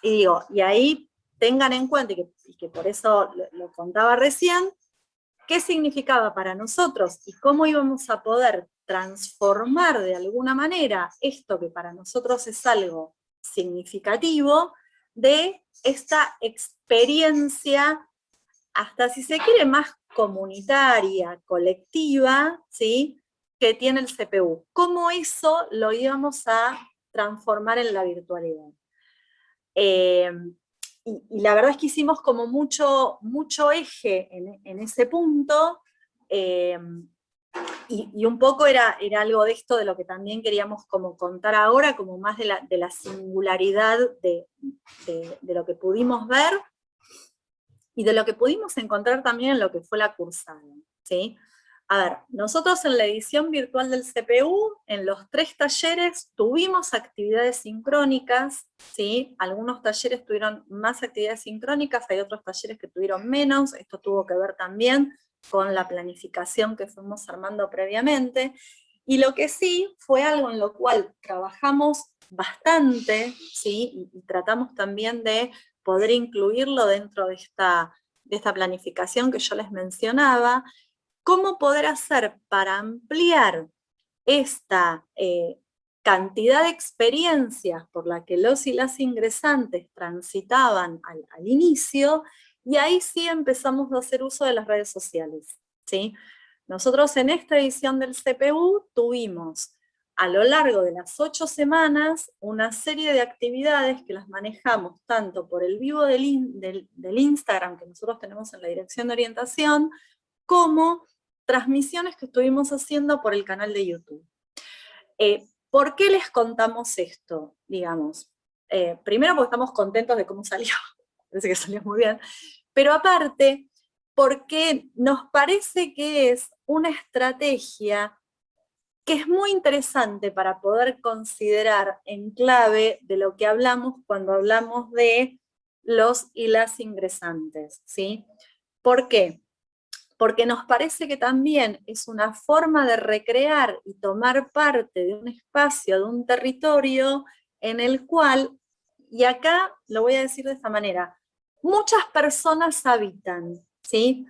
Y digo, y ahí tengan en cuenta, y que por eso lo contaba recién, qué significaba para nosotros y cómo íbamos a poder transformar de alguna manera esto que para nosotros es algo significativo, de esta experiencia, hasta si se quiere más comunitaria, colectiva, ¿sí?, que tiene el CPU. ¿Cómo eso lo íbamos a transformar en la virtualidad? Y la verdad es que hicimos como mucho eje en ese punto, y un poco era algo de esto de lo que también queríamos como contar ahora, como más de la singularidad de lo que pudimos ver, y de lo que pudimos encontrar también en lo que fue la cursada, ¿sí? A ver, nosotros en la edición virtual del CPU, en los 3 talleres, tuvimos actividades sincrónicas, ¿sí? Algunos talleres tuvieron más actividades sincrónicas, hay otros talleres que tuvieron menos, esto tuvo que ver también con la planificación que fuimos armando previamente, y lo que sí fue algo en lo cual trabajamos bastante, ¿sí? Y tratamos también de poder incluirlo dentro de esta planificación que yo les mencionaba, cómo poder hacer para ampliar esta cantidad de experiencias por la que los y las ingresantes transitaban al inicio, y ahí sí empezamos a hacer uso de las redes sociales, ¿sí? Nosotros en esta edición del CPU tuvimos a lo largo de las 8 semanas una serie de actividades que las manejamos tanto por el vivo del Instagram que nosotros tenemos en la dirección de orientación, como transmisiones que estuvimos haciendo por el canal de YouTube. ¿Por qué les contamos esto? Digamos, primero porque estamos contentos de cómo salió, parece que salió muy bien, pero aparte porque nos parece que es una estrategia que es muy interesante para poder considerar en clave de lo que hablamos cuando hablamos de los y las ingresantes, ¿sí? ¿Por qué? Porque nos parece que también es una forma de recrear y tomar parte de un espacio, de un territorio en el cual, y acá lo voy a decir de esta manera, muchas personas habitan, ¿sí?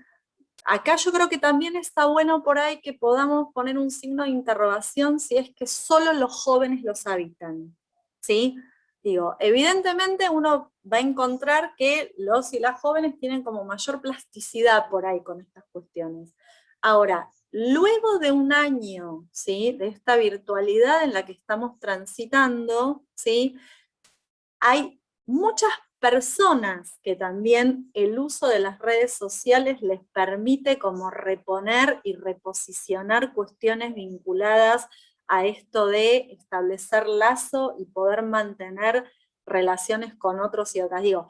Acá yo creo que también está bueno por ahí que podamos poner un signo de interrogación si es que solo los jóvenes los habitan, ¿sí? Digo, evidentemente uno va a encontrar que los y las jóvenes tienen como mayor plasticidad por ahí con estas cuestiones. Ahora, luego de un año, ¿sí?, de esta virtualidad en la que estamos transitando, ¿sí?, hay muchas personas que también el uso de las redes sociales les permite como reponer y reposicionar cuestiones vinculadas a esto de establecer lazo y poder mantener relaciones con otros y otras. Digo,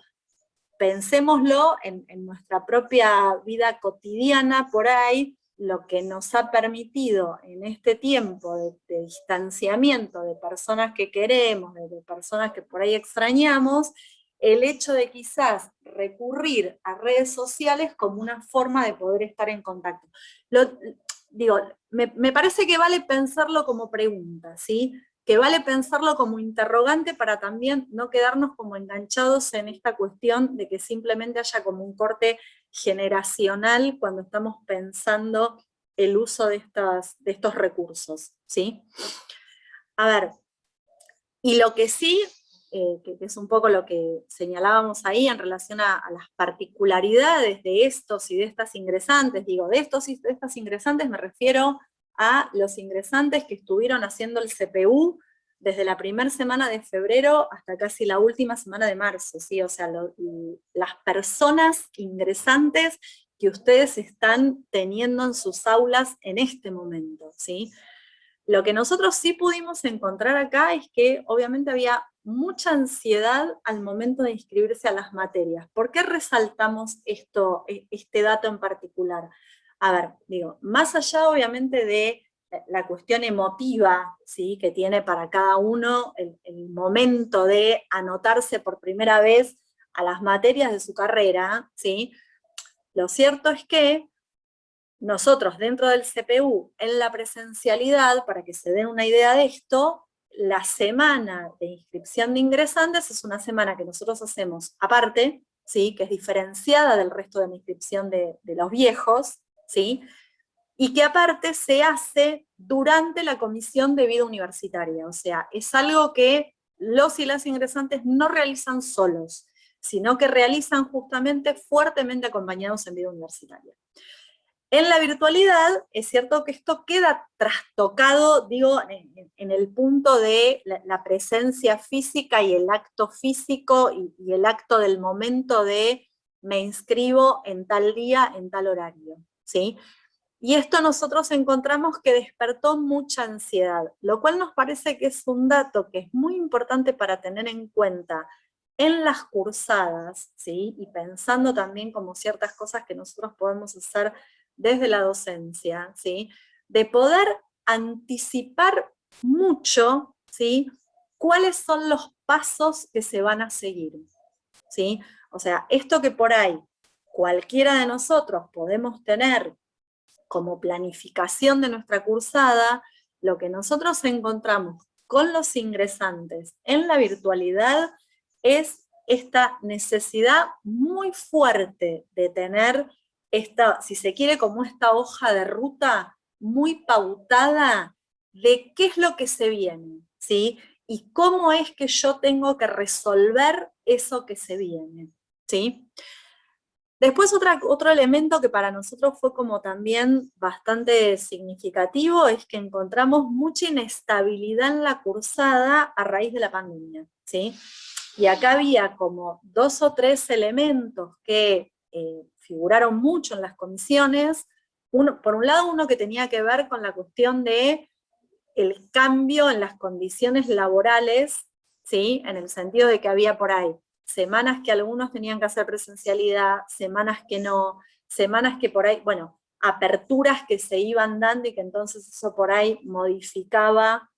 pensémoslo en nuestra propia vida cotidiana por ahí, lo que nos ha permitido en este tiempo de distanciamiento de personas que queremos, de personas que por ahí extrañamos, el hecho de quizás recurrir a redes sociales como una forma de poder estar en contacto. Digo, me parece que vale pensarlo como pregunta, ¿sí? Que vale pensarlo como interrogante para también no quedarnos como enganchados en esta cuestión de que simplemente haya como un corte generacional cuando estamos pensando el uso de estos recursos, ¿sí? A ver, y lo que sí, que es un poco lo que señalábamos ahí en relación a las particularidades de estos y de estas ingresantes, digo, de estos y de estas ingresantes me refiero a los ingresantes que estuvieron haciendo el CPU desde la primera semana de febrero hasta casi la última semana de marzo, ¿sí? O sea, las personas ingresantes que ustedes están teniendo en sus aulas en este momento, ¿sí? Lo que nosotros sí pudimos encontrar acá es que obviamente había mucha ansiedad al momento de inscribirse a las materias. ¿Por qué resaltamos este dato en particular? A ver, digo, más allá obviamente de la cuestión emotiva, ¿sí?, que tiene para cada uno el momento de anotarse por primera vez a las materias de su carrera, ¿sí? Lo cierto es que nosotros dentro del CPU, en la presencialidad, para que se den una idea de esto, la semana de inscripción de ingresantes es una semana que nosotros hacemos aparte, ¿sí?, que es diferenciada del resto de la inscripción de los viejos, ¿sí?, y que aparte se hace durante la comisión de vida universitaria. O sea, es algo que los y las ingresantes no realizan solos, sino que realizan justamente fuertemente acompañados en vida universitaria. En la virtualidad, es cierto que esto queda trastocado, digo, en el punto de la presencia física y el acto físico y el acto del momento de me inscribo en tal día, en tal horario, ¿sí? Y esto nosotros encontramos que despertó mucha ansiedad, lo cual nos parece que es un dato que es muy importante para tener en cuenta en las cursadas, ¿sí? Y pensando también como ciertas cosas que nosotros podemos hacer desde la docencia, ¿sí?, de poder anticipar mucho, ¿sí?, cuáles son los pasos que se van a seguir, ¿sí? O sea, esto que por ahí cualquiera de nosotros podemos tener como planificación de nuestra cursada, lo que nosotros encontramos con los ingresantes en la virtualidad es esta necesidad muy fuerte de tener esta, si se quiere, como esta hoja de ruta muy pautada de qué es lo que se viene, ¿sí? Y cómo es que yo tengo que resolver eso que se viene, ¿sí? Después otro elemento que para nosotros fue como también bastante significativo es que encontramos mucha inestabilidad en la cursada a raíz de la pandemia, ¿sí? Y acá había como 2 o 3 elementos que figuraron mucho en las comisiones. Por un lado, uno que tenía que ver con la cuestión de el cambio en las condiciones laborales, ¿sí?, en el sentido de que había por ahí semanas que algunos tenían que hacer presencialidad, semanas que no, semanas que por ahí, bueno, aperturas que se iban dando y que entonces eso por ahí modificaba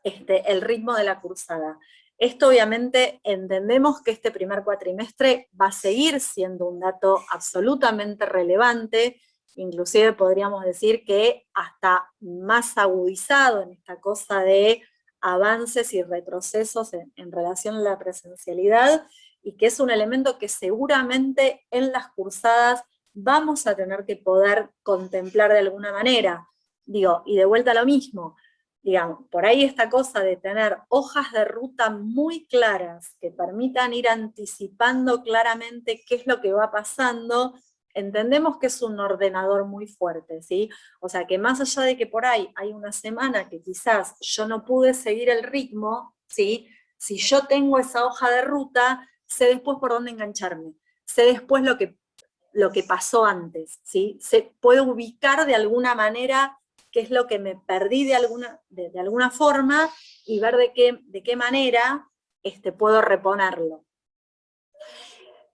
el ritmo de la cursada. Esto obviamente entendemos que este primer cuatrimestre va a seguir siendo un dato absolutamente relevante, inclusive podríamos decir que hasta más agudizado en esta cosa de avances y retrocesos en relación a la presencialidad, y que es un elemento que seguramente en las cursadas vamos a tener que poder contemplar de alguna manera. Digo, y de vuelta a lo mismo, digamos, por ahí esta cosa de tener hojas de ruta muy claras que permitan ir anticipando claramente qué es lo que va pasando, entendemos que es un ordenador muy fuerte, ¿sí? O sea, que más allá de que por ahí hay una semana que quizás yo no pude seguir el ritmo, ¿sí?, si yo tengo esa hoja de ruta, sé después por dónde engancharme, sé después lo que pasó antes, ¿sí? Puedo ubicar de alguna manera qué es lo que me perdí de alguna forma y ver de qué manera puedo reponerlo.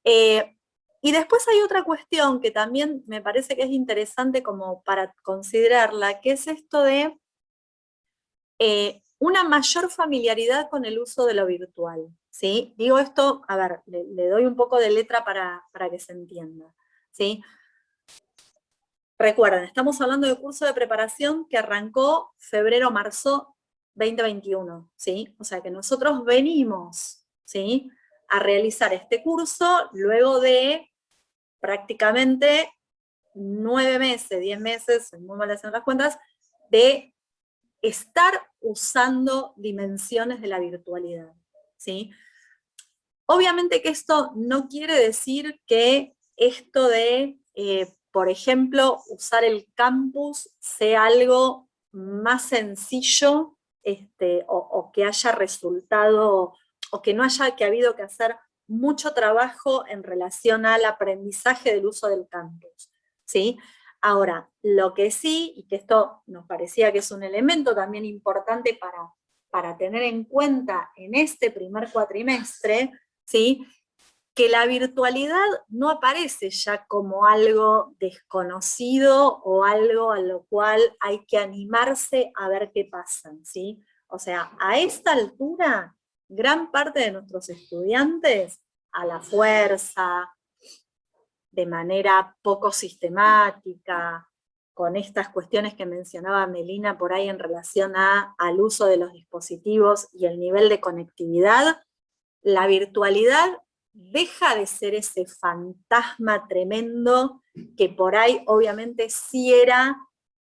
Y después hay otra cuestión que también me parece que es interesante como para considerarla, que es esto de una mayor familiaridad con el uso de lo virtual, ¿sí? Digo esto, a ver, le doy un poco de letra para que se entienda, ¿sí? Recuerden, estamos hablando de curso de preparación que arrancó febrero-marzo 2021, ¿sí? O sea que nosotros venimos, ¿sí?, a realizar este curso luego de prácticamente 9 meses, 10 meses, soy muy mala haciendo las cuentas, de estar usando dimensiones de la virtualidad, ¿sí? Obviamente que esto no quiere decir que esto de, por ejemplo, usar el campus sea algo más sencillo, o que haya resultado, o que no haya habido que hacer mucho trabajo en relación al aprendizaje del uso del campus, ¿sí? Ahora, lo que sí, y que esto nos parecía que es un elemento también importante para tener en cuenta en este primer cuatrimestre, ¿sí?, que la virtualidad no aparece ya como algo desconocido o algo a lo cual hay que animarse a ver qué pasa, ¿sí? O sea, a esta altura, gran parte de nuestros estudiantes, a la fuerza, de manera poco sistemática, con estas cuestiones que mencionaba Melina por ahí en relación al uso de los dispositivos y el nivel de conectividad, la virtualidad deja de ser ese fantasma tremendo que por ahí obviamente sí era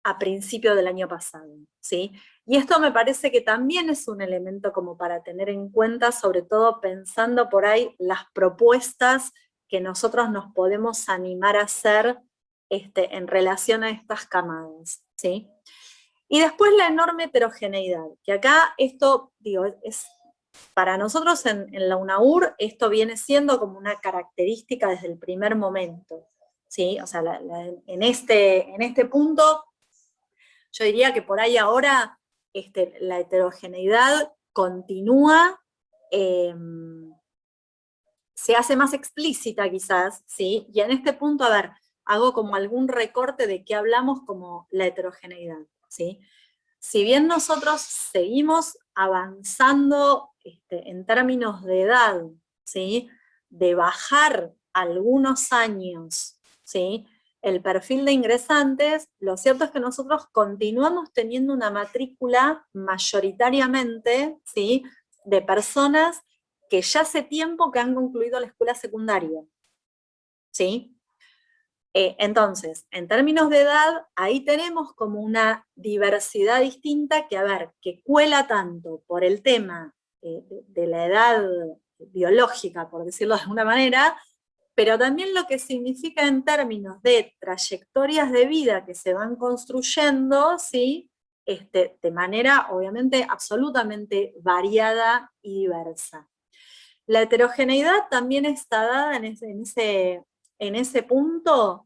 a principio del año pasado, ¿sí? Y esto me parece que también es un elemento como para tener en cuenta, sobre todo pensando por ahí las propuestas que nosotros nos podemos animar a hacer en relación a estas camadas, ¿sí? Y después la enorme heterogeneidad, que acá esto, digo, es para nosotros en la UNAUR esto viene siendo como una característica desde el primer momento, ¿sí? O sea, en este punto, yo diría que por ahí ahora la heterogeneidad continúa, se hace más explícita quizás, ¿sí? Y en este punto, a ver, hago como algún recorte de qué hablamos como la heterogeneidad, ¿sí? Si bien nosotros seguimos avanzando en términos de edad, ¿sí?, de bajar algunos años, ¿sí?, el perfil de ingresantes, lo cierto es que nosotros continuamos teniendo una matrícula mayoritariamente, ¿sí?, de personas que ya hace tiempo que han concluido la escuela secundaria, ¿sí? Entonces, en términos de edad, ahí tenemos como una diversidad distinta que, a ver, que cuela tanto por el tema de la edad biológica, por decirlo de alguna manera, pero también lo que significa en términos de trayectorias de vida que se van construyendo, ¿sí?, de manera, obviamente, absolutamente variada y diversa. La heterogeneidad también está dada en ese punto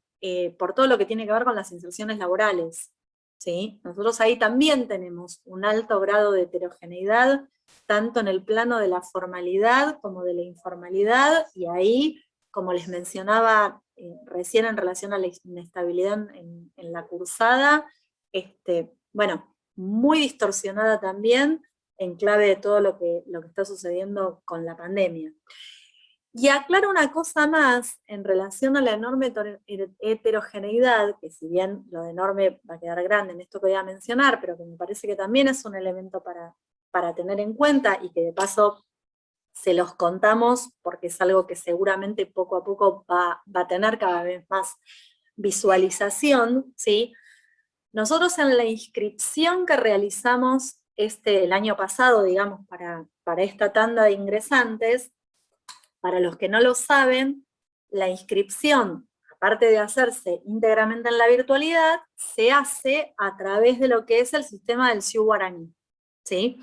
por todo lo que tiene que ver con las inserciones laborales, ¿sí? Nosotros ahí también tenemos un alto grado de heterogeneidad, tanto en el plano de la formalidad como de la informalidad, y ahí, como les mencionaba recién en relación a la inestabilidad en la cursada, bueno, muy distorsionada también, en clave de todo lo que está sucediendo con la pandemia. Y aclaro una cosa más en relación a la enorme heterogeneidad, que si bien lo de enorme va a quedar grande en esto que voy a mencionar, pero que me parece que también es un elemento para tener en cuenta y que de paso se los contamos porque es algo que seguramente poco a poco va a tener cada vez más visualización, ¿sí? Nosotros en la inscripción que realizamos el año pasado, digamos, para esta tanda de ingresantes, para los que no lo saben, la inscripción, aparte de hacerse íntegramente en la virtualidad, se hace a través de lo que es el sistema del CIU Guaraní, ¿sí?,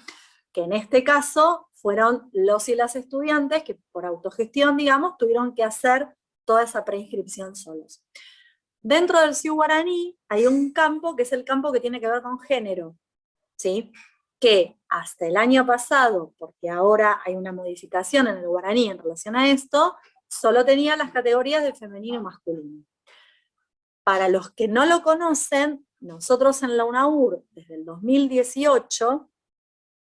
que en este caso fueron los y las estudiantes que por autogestión, digamos, tuvieron que hacer toda esa preinscripción solos. Dentro del CIU guaraní hay un campo que es el campo que tiene que ver con género, ¿sí? Que hasta el año pasado, porque ahora hay una modificación en el guaraní en relación a esto, solo tenía las categorías de femenino y masculino. Para los que no lo conocen, nosotros en la UNAUR, desde el 2018,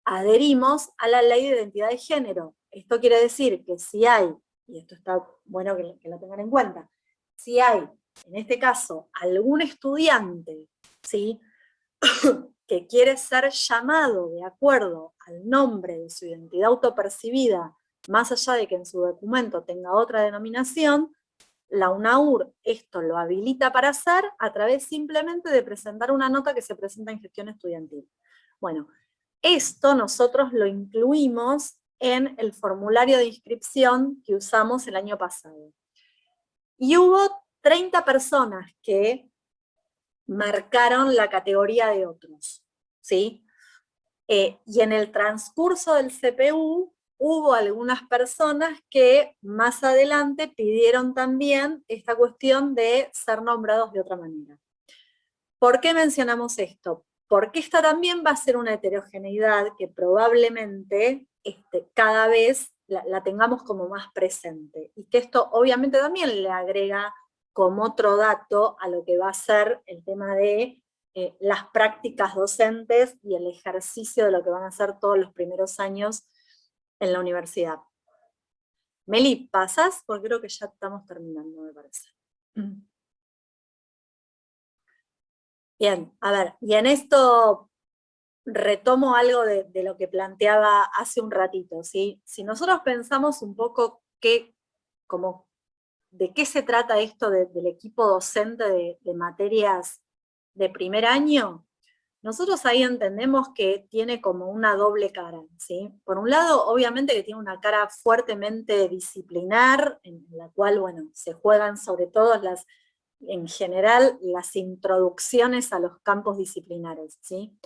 adherimos a la Ley de Identidad de Género. Esto quiere decir que si hay, y esto está bueno que lo tengan en cuenta, si hay, en este caso, algún estudiante, ¿sí?, que quiere ser llamado de acuerdo al nombre de su identidad autopercibida, más allá de que en su documento tenga otra denominación, la UNAUR esto lo habilita para hacer a través simplemente de presentar una nota que se presenta en gestión estudiantil. Bueno, esto nosotros lo incluimos en el formulario de inscripción que usamos el año pasado. Y hubo 30 personas que marcaron la categoría de otros, ¿sí? Y en el transcurso del CPU hubo algunas personas que más adelante pidieron también esta cuestión de ser nombrados de otra manera. ¿Por qué mencionamos esto? Porque esta también va a ser una heterogeneidad que probablemente cada vez la tengamos como más presente. Y que esto obviamente también le agrega como otro dato a lo que va a ser el tema de las prácticas docentes y el ejercicio de lo que van a hacer todos los primeros años en la universidad. Meli, ¿pasas? Porque creo que ya estamos terminando, me parece. Bien, a ver, y en esto retomo algo de lo que planteaba hace un ratito, ¿sí? Si nosotros pensamos un poco de qué se trata esto del equipo docente de materias de primer año, nosotros ahí entendemos que tiene como una doble cara, ¿sí? Por un lado, obviamente que tiene una cara fuertemente disciplinar, en la cual, bueno, se juegan sobre todo en general, las introducciones a los campos disciplinares, ¿sí?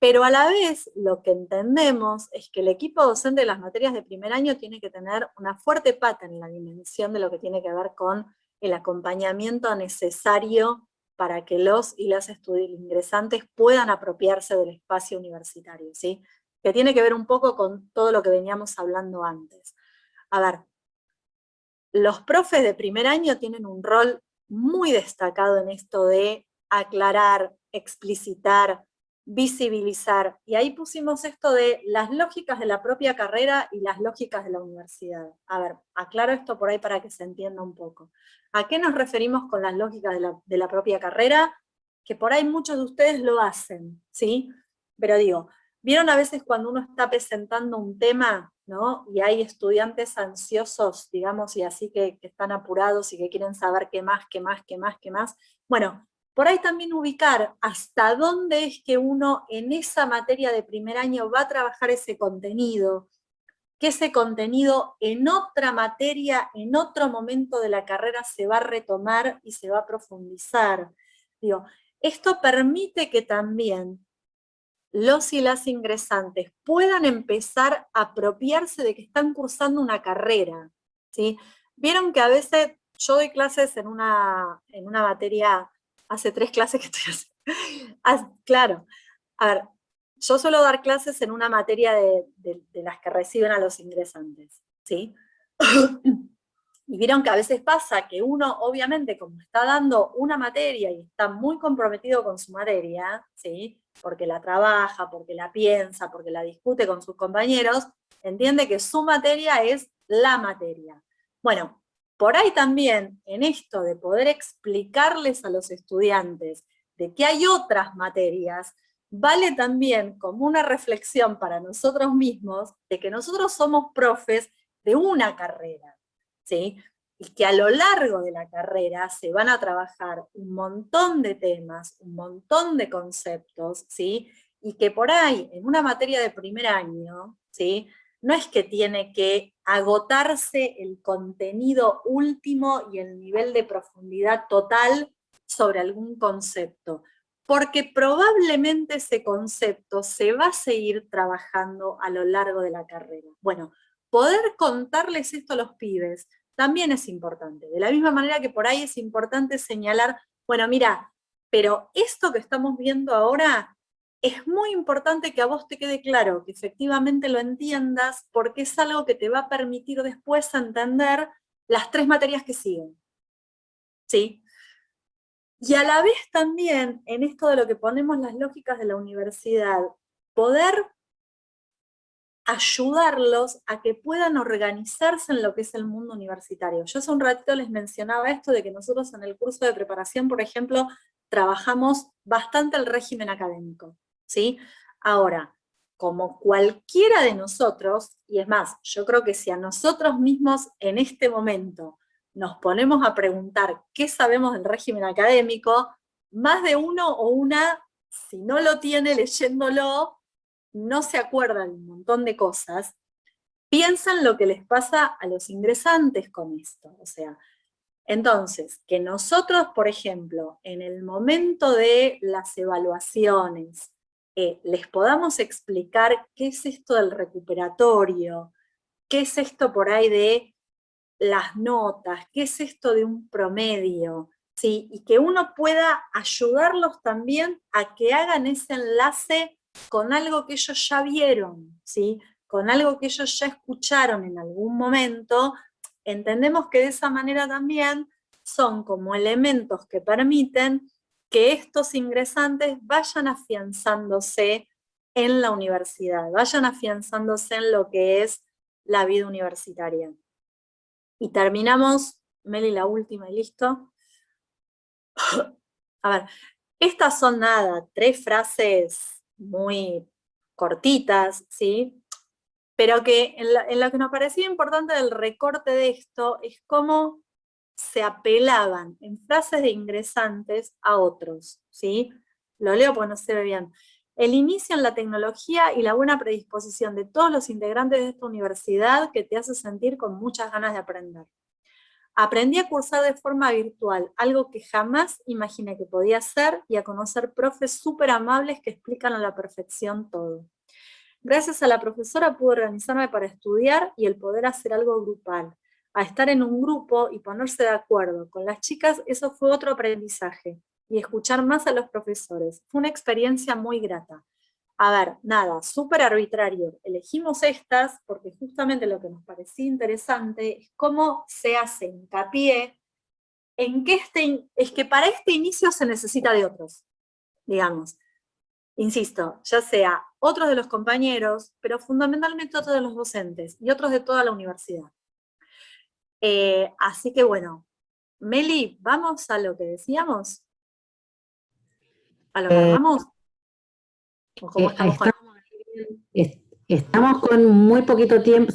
Pero a la vez, lo que entendemos es que el equipo docente de las materias de primer año tiene que tener una fuerte pata en la dimensión de lo que tiene que ver con el acompañamiento necesario para que los y las ingresantes puedan apropiarse del espacio universitario, ¿sí? Que tiene que ver un poco con todo lo que veníamos hablando antes. A ver, los profes de primer año tienen un rol muy destacado en esto de aclarar, explicitar, visibilizar, y ahí pusimos esto de las lógicas de la propia carrera y las lógicas de la universidad. A ver, aclaro esto por ahí para que se entienda un poco. ¿A qué nos referimos con las lógicas de la propia carrera? Que por ahí muchos de ustedes lo hacen, ¿sí? Pero digo, ¿vieron a veces cuando uno está presentando un tema, ¿no? Y hay estudiantes ansiosos, digamos, y así que están apurados y que quieren saber qué más, qué más, qué más, qué más? Bueno, por ahí también ubicar hasta dónde es que uno en esa materia de primer año va a trabajar ese contenido, que ese contenido en otra materia, en otro momento de la carrera se va a retomar y se va a profundizar. Digo, esto permite que también los y las ingresantes puedan empezar a apropiarse de que están cursando una carrera, ¿sí? Vieron que a veces yo doy clases en una materia, hace 3 clases que estoy haciendo. Claro, a ver, yo suelo dar clases en una materia de las que reciben a los ingresantes, ¿sí? Y vieron que a veces pasa que uno, obviamente, como está dando una materia y está muy comprometido con su materia, ¿sí? Porque la trabaja, porque la piensa, porque la discute con sus compañeros, entiende que su materia es la materia. Bueno, por ahí también, en esto de poder explicarles a los estudiantes de que hay otras materias, vale también como una reflexión para nosotros mismos de que nosotros somos profes de una carrera, ¿sí? Y que a lo largo de la carrera se van a trabajar un montón de temas, un montón de conceptos, ¿sí? Y que por ahí, en una materia de primer año, ¿sí?, no es que tiene que agotarse el contenido último y el nivel de profundidad total sobre algún concepto. porque probablemente ese concepto se va a seguir trabajando a lo largo de la carrera. Bueno, poder contarles esto a los pibes también es importante. De la misma manera que por ahí es importante señalar, bueno, mira, pero esto que estamos viendo ahora es muy importante que a vos te quede claro, que efectivamente lo entiendas, porque es algo que te va a permitir después entender las 3 materias que siguen. ¿Sí? Y a la vez también, en esto de lo que ponemos las lógicas de la universidad, poder ayudarlos a que puedan organizarse en lo que es el mundo universitario. Yo hace un ratito les mencionaba esto de que nosotros en el curso de preparación, por ejemplo, trabajamos bastante el régimen académico, ¿sí? Ahora, como cualquiera de nosotros, y es más, yo creo que si a nosotros mismos en este momento nos ponemos a preguntar qué sabemos del régimen académico, más de uno o una, si no lo tiene leyéndolo, no se acuerdan un montón de cosas, piensan lo que les pasa a los ingresantes con esto. O sea, entonces, que nosotros, por ejemplo, en el momento de las evaluaciones, les podamos explicar qué es esto del recuperatorio, qué es esto por ahí de las notas, qué es esto de un promedio, ¿sí? Y que uno pueda ayudarlos también a que hagan ese enlace con algo que ellos ya vieron, ¿sí? Con algo que ellos ya escucharon en algún momento. Entendemos que de esa manera también son como elementos que permiten que estos ingresantes vayan afianzándose en la universidad, vayan afianzándose en lo que es la vida universitaria. Y terminamos, Meli, la última y listo. A ver, estas son nada, 3 frases muy cortitas, ¿sí? Pero que en lo que nos parecía importante del recorte de esto es cómo se apelaban en frases de ingresantes a otros, ¿sí? Lo leo porque no se ve bien. El inicio en la tecnología y la buena predisposición de todos los integrantes de esta universidad que te hace sentir con muchas ganas de aprender. Aprendí a cursar de forma virtual, algo que jamás imaginé que podía hacer, y a conocer profes súper amables que explican a la perfección todo. Gracias a la profesora pude organizarme para estudiar y el poder hacer algo grupal. A estar en un grupo y ponerse de acuerdo. Con las chicas eso fue otro aprendizaje. Y escuchar más a los profesores. Fue una experiencia muy grata. A ver, nada, súper arbitrario. Elegimos estas porque justamente lo que nos parecía interesante es cómo se hace hincapié en que es que para este inicio se necesita de otros, digamos. Insisto, ya sea otros de los compañeros, pero fundamentalmente otros de los docentes y otros de toda la universidad. Así que bueno, Meli, ¿vamos a lo que decíamos? ¿A lo que armamos? ¿O cómo estamos con... Estamos con muy poquito tiempo.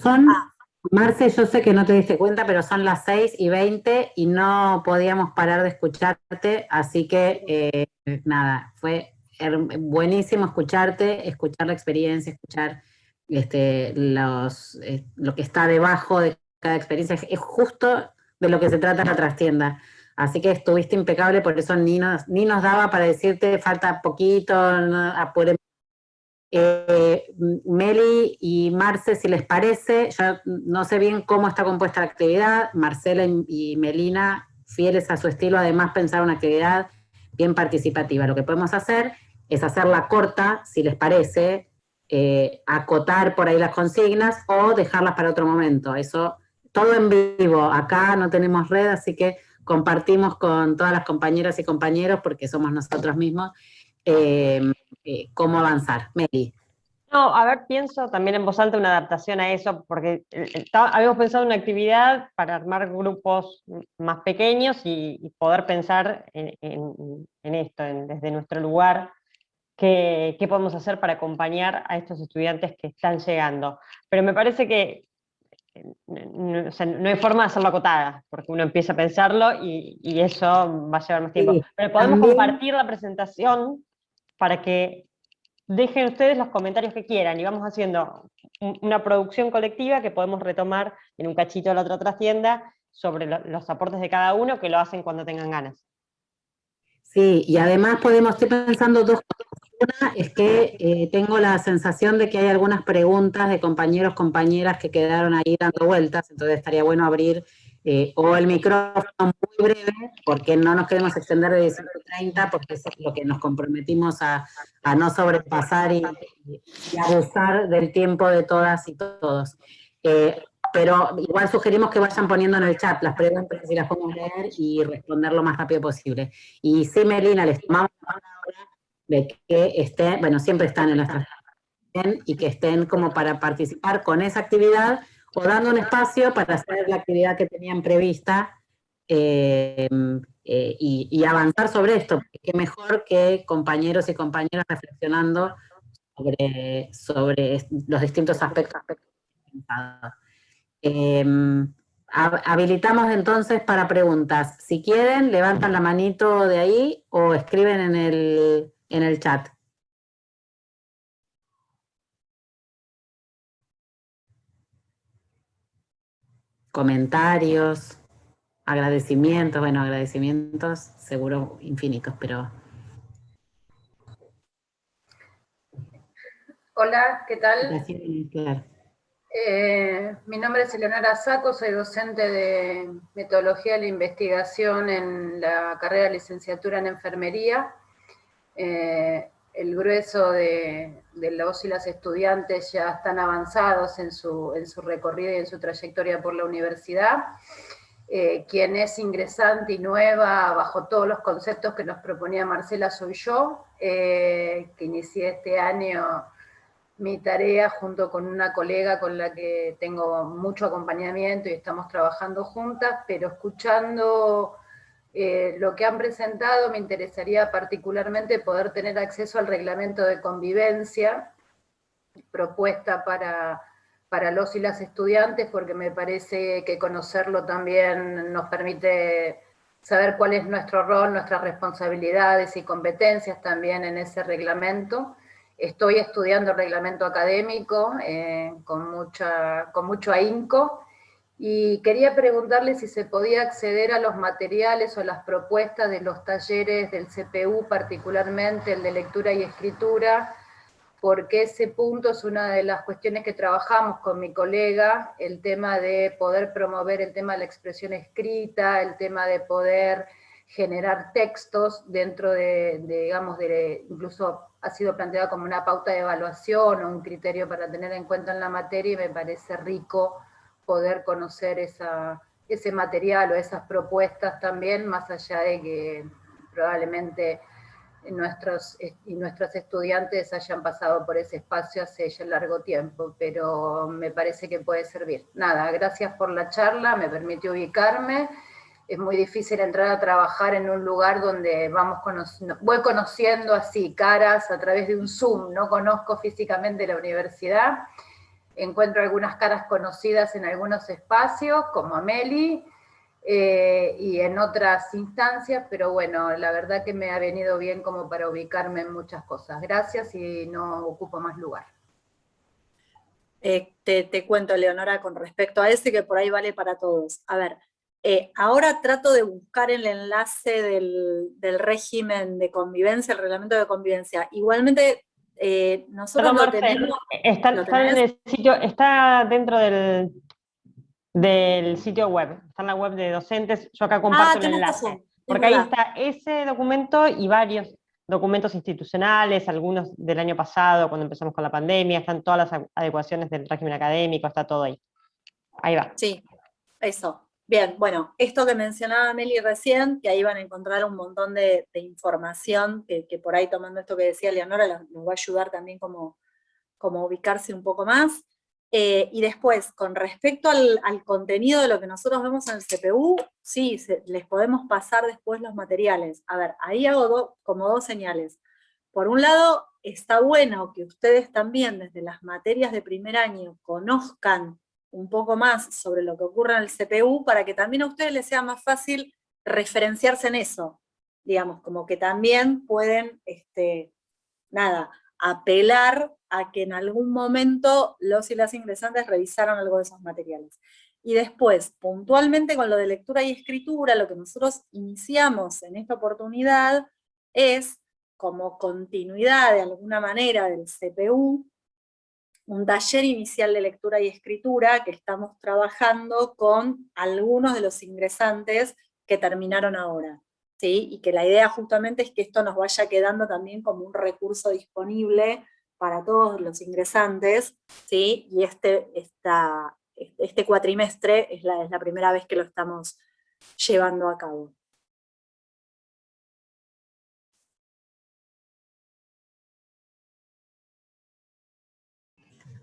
Marce, yo sé que no te diste cuenta, pero son las 6:20 y no podíamos parar de escucharte, así que nada, fue buenísimo escucharte, escuchar la experiencia, escuchar lo que está debajo de cada experiencia. Es justo de lo que se trata la trastienda. Así que estuviste impecable, por eso ni nos daba para decirte falta poquito, no, apure. Meli y Marce, si les parece, yo no sé bien cómo está compuesta la actividad. Marcela y Melina, fieles a su estilo, además pensar una actividad bien participativa. Lo que podemos hacer es hacerla corta, si les parece, acotar por ahí las consignas o dejarlas para otro momento. Eso, todo en vivo. Acá no tenemos red, así que compartimos con todas las compañeras y compañeros, porque somos nosotros mismos, cómo avanzar. Meli. No, a ver, pienso también en voz alta una adaptación a eso, porque habíamos pensado en una actividad para armar grupos más pequeños y poder pensar en esto, desde nuestro lugar, qué podemos hacer para acompañar a estos estudiantes que están llegando. Pero me parece que o sea, no hay forma de hacerlo acotada, porque uno empieza a pensarlo y eso va a llevar más tiempo. Sí, pero podemos también compartir la presentación para que dejen ustedes los comentarios que quieran y vamos haciendo una producción colectiva que podemos retomar en un cachito de la otra trastienda sobre los aportes de cada uno, que lo hacen cuando tengan ganas. Sí, y además estoy pensando dos cosas. Una es que tengo la sensación de que hay algunas preguntas de compañeros, compañeras que quedaron ahí dando vueltas, entonces estaría bueno abrir o el micrófono muy breve, porque no nos queremos extender de 18:30, porque eso es lo que nos comprometimos a no sobrepasar y abusar del tiempo de todas y todos. Pero igual sugerimos que vayan poniendo en el chat las preguntas, así las podemos leer y responder lo más rápido posible. Y sí, Melina, les tomamos la palabra de que estén, bueno, siempre están en las transmisiones y que estén como para participar con esa actividad o dando un espacio para hacer la actividad que tenían prevista y avanzar sobre esto, porque qué mejor que compañeros y compañeras reflexionando sobre los distintos aspectos pensados. Habilitamos entonces para preguntas. Si quieren, levantan la manito de ahí o escriben en el chat. Comentarios, agradecimientos, bueno, agradecimientos seguro infinitos, pero... Hola, ¿qué tal? Gracias, claro. Mi nombre es Eleonora Sacco, soy docente de metodología de la investigación en la carrera de licenciatura en enfermería. El grueso de los y las estudiantes ya están avanzados en su recorrido y en su trayectoria por la universidad. Quien es ingresante y nueva bajo todos los conceptos que nos proponía Marcela soy yo, que inicié este año mi tarea junto con una colega con la que tengo mucho acompañamiento y estamos trabajando juntas, pero escuchando lo que han presentado me interesaría particularmente poder tener acceso al reglamento de convivencia propuesta para los y las estudiantes, porque me parece que conocerlo también nos permite saber cuál es nuestro rol, nuestras responsabilidades y competencias también en ese reglamento. Estoy estudiando el reglamento académico con mucho ahínco, y quería preguntarle si se podía acceder a los materiales o las propuestas de los talleres del CPU, particularmente el de lectura y escritura, porque ese punto es una de las cuestiones que trabajamos con mi colega, el tema de poder promover el tema de la expresión escrita, el tema de poder generar textos dentro digamos, incluso ha sido planteado como una pauta de evaluación o un criterio para tener en cuenta en la materia, y me parece rico poder conocer ese material o esas propuestas también, más allá de que probablemente nuestros y nuestras estudiantes hayan pasado por ese espacio hace ya largo tiempo, pero me parece que puede servir. Nada, gracias por la charla, me permitió ubicarme. Es muy difícil entrar a trabajar en un lugar donde voy conociendo así caras a través de un Zoom, no conozco físicamente la universidad, encuentro algunas caras conocidas en algunos espacios, como Meli, y en otras instancias, pero bueno, la verdad que me ha venido bien como para ubicarme en muchas cosas. Gracias y no ocupo más lugar. Te cuento, Leonora, con respecto a ese, que por ahí vale para todos. A ver, ahora trato de buscar el enlace del régimen de convivencia, el reglamento de convivencia. Igualmente, nosotros lo tenemos... Está en el sitio, está dentro del sitio web, está en la web de docentes, yo acá comparto el enlace, porque ahí está ese documento y varios documentos institucionales, algunos del año pasado, cuando empezamos con la pandemia, están todas las adecuaciones del régimen académico, está todo ahí. Ahí va. Sí, eso. Bien, bueno, esto que mencionaba Meli recién, que ahí van a encontrar un montón de información, que por ahí tomando esto que decía Leonora, nos va a ayudar también como ubicarse un poco más. Y después, con respecto al contenido de lo que nosotros vemos en el CPU, sí, les podemos pasar después los materiales. A ver, ahí hago como dos señales. Por un lado, está bueno que ustedes también, desde las materias de primer año, conozcan un poco más sobre lo que ocurre en el CPU, para que también a ustedes les sea más fácil referenciarse en eso. Digamos, como que también pueden, apelar a que en algún momento los y las ingresantes revisaron algo de esos materiales. Y después, puntualmente con lo de lectura y escritura, lo que nosotros iniciamos en esta oportunidad es, como continuidad de alguna manera del CPU, un taller inicial de lectura y escritura que estamos trabajando con algunos de los ingresantes que terminaron ahora, ¿sí? Y que la idea justamente es que esto nos vaya quedando también como un recurso disponible para todos los ingresantes, ¿sí? Y este cuatrimestre es la primera vez que lo estamos llevando a cabo.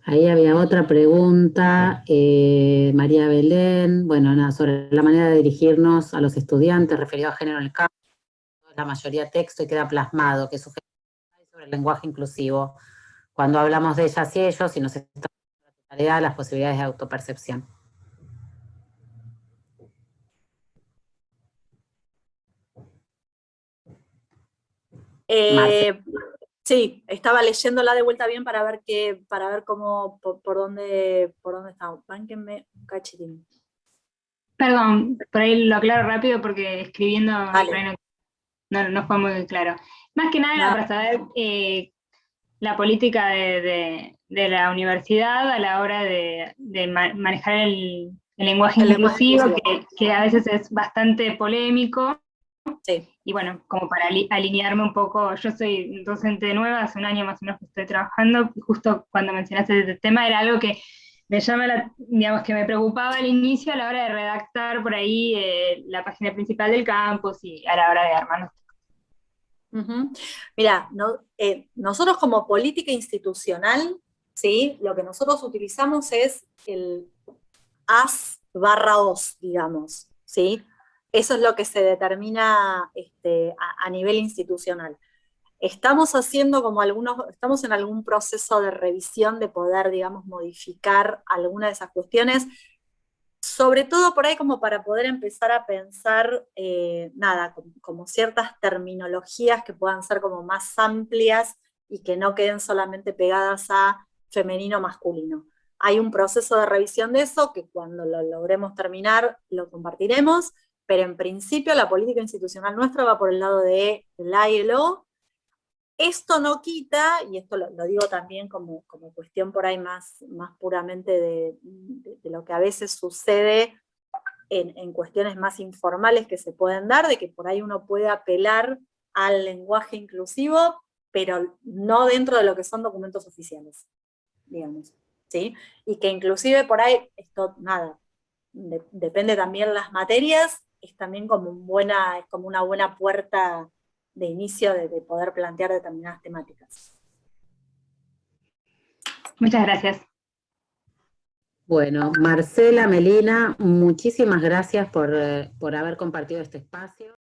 Ahí había otra pregunta, María Belén, bueno, nada, sobre la manera de dirigirnos a los estudiantes referido a género en el campo, la mayoría texto y queda plasmado, que sugiere sobre el lenguaje inclusivo, cuando hablamos de ellas y ellos y nos está dando las posibilidades de autopercepción. Sí, estaba leyéndola de vuelta bien para ver cómo, por dónde estamos. Bánquenme un cachitín. Perdón, por ahí lo aclaro rápido porque escribiendo Vale. no fue muy claro. Más que nada era para saber la política de la universidad a la hora de manejar el lenguaje inclusivo, que a veces es bastante polémico. Sí. Y bueno, como para alinearme un poco, yo soy docente nueva, hace un año más o menos que estoy trabajando, y justo cuando mencionaste este tema era algo que me digamos que me preocupaba al inicio a la hora de redactar por ahí la página principal del campus y a la hora de armarnos. Mira, nosotros como política institucional, ¿sí? Lo que nosotros utilizamos es el AS/OS, digamos, ¿sí? Eso es lo que se determina a nivel institucional. Estamos estamos en algún proceso de revisión de poder, digamos, modificar alguna de esas cuestiones, sobre todo por ahí como para poder empezar a pensar, como ciertas terminologías que puedan ser como más amplias y que no queden solamente pegadas a femenino masculino. Hay un proceso de revisión de eso que cuando lo logremos terminar lo compartiremos, pero en principio la política institucional nuestra va por el lado de la ILO. Esto no quita, y esto lo digo también como cuestión por ahí más puramente de lo que a veces sucede en cuestiones más informales que se pueden dar, de que por ahí uno puede apelar al lenguaje inclusivo, pero no dentro de lo que son documentos oficiales, digamos, ¿sí? Y que inclusive por ahí, esto depende también las materias, es también como una buena puerta de inicio de poder plantear determinadas temáticas. Muchas gracias. Bueno, Marcela, Melina, muchísimas gracias por haber compartido este espacio.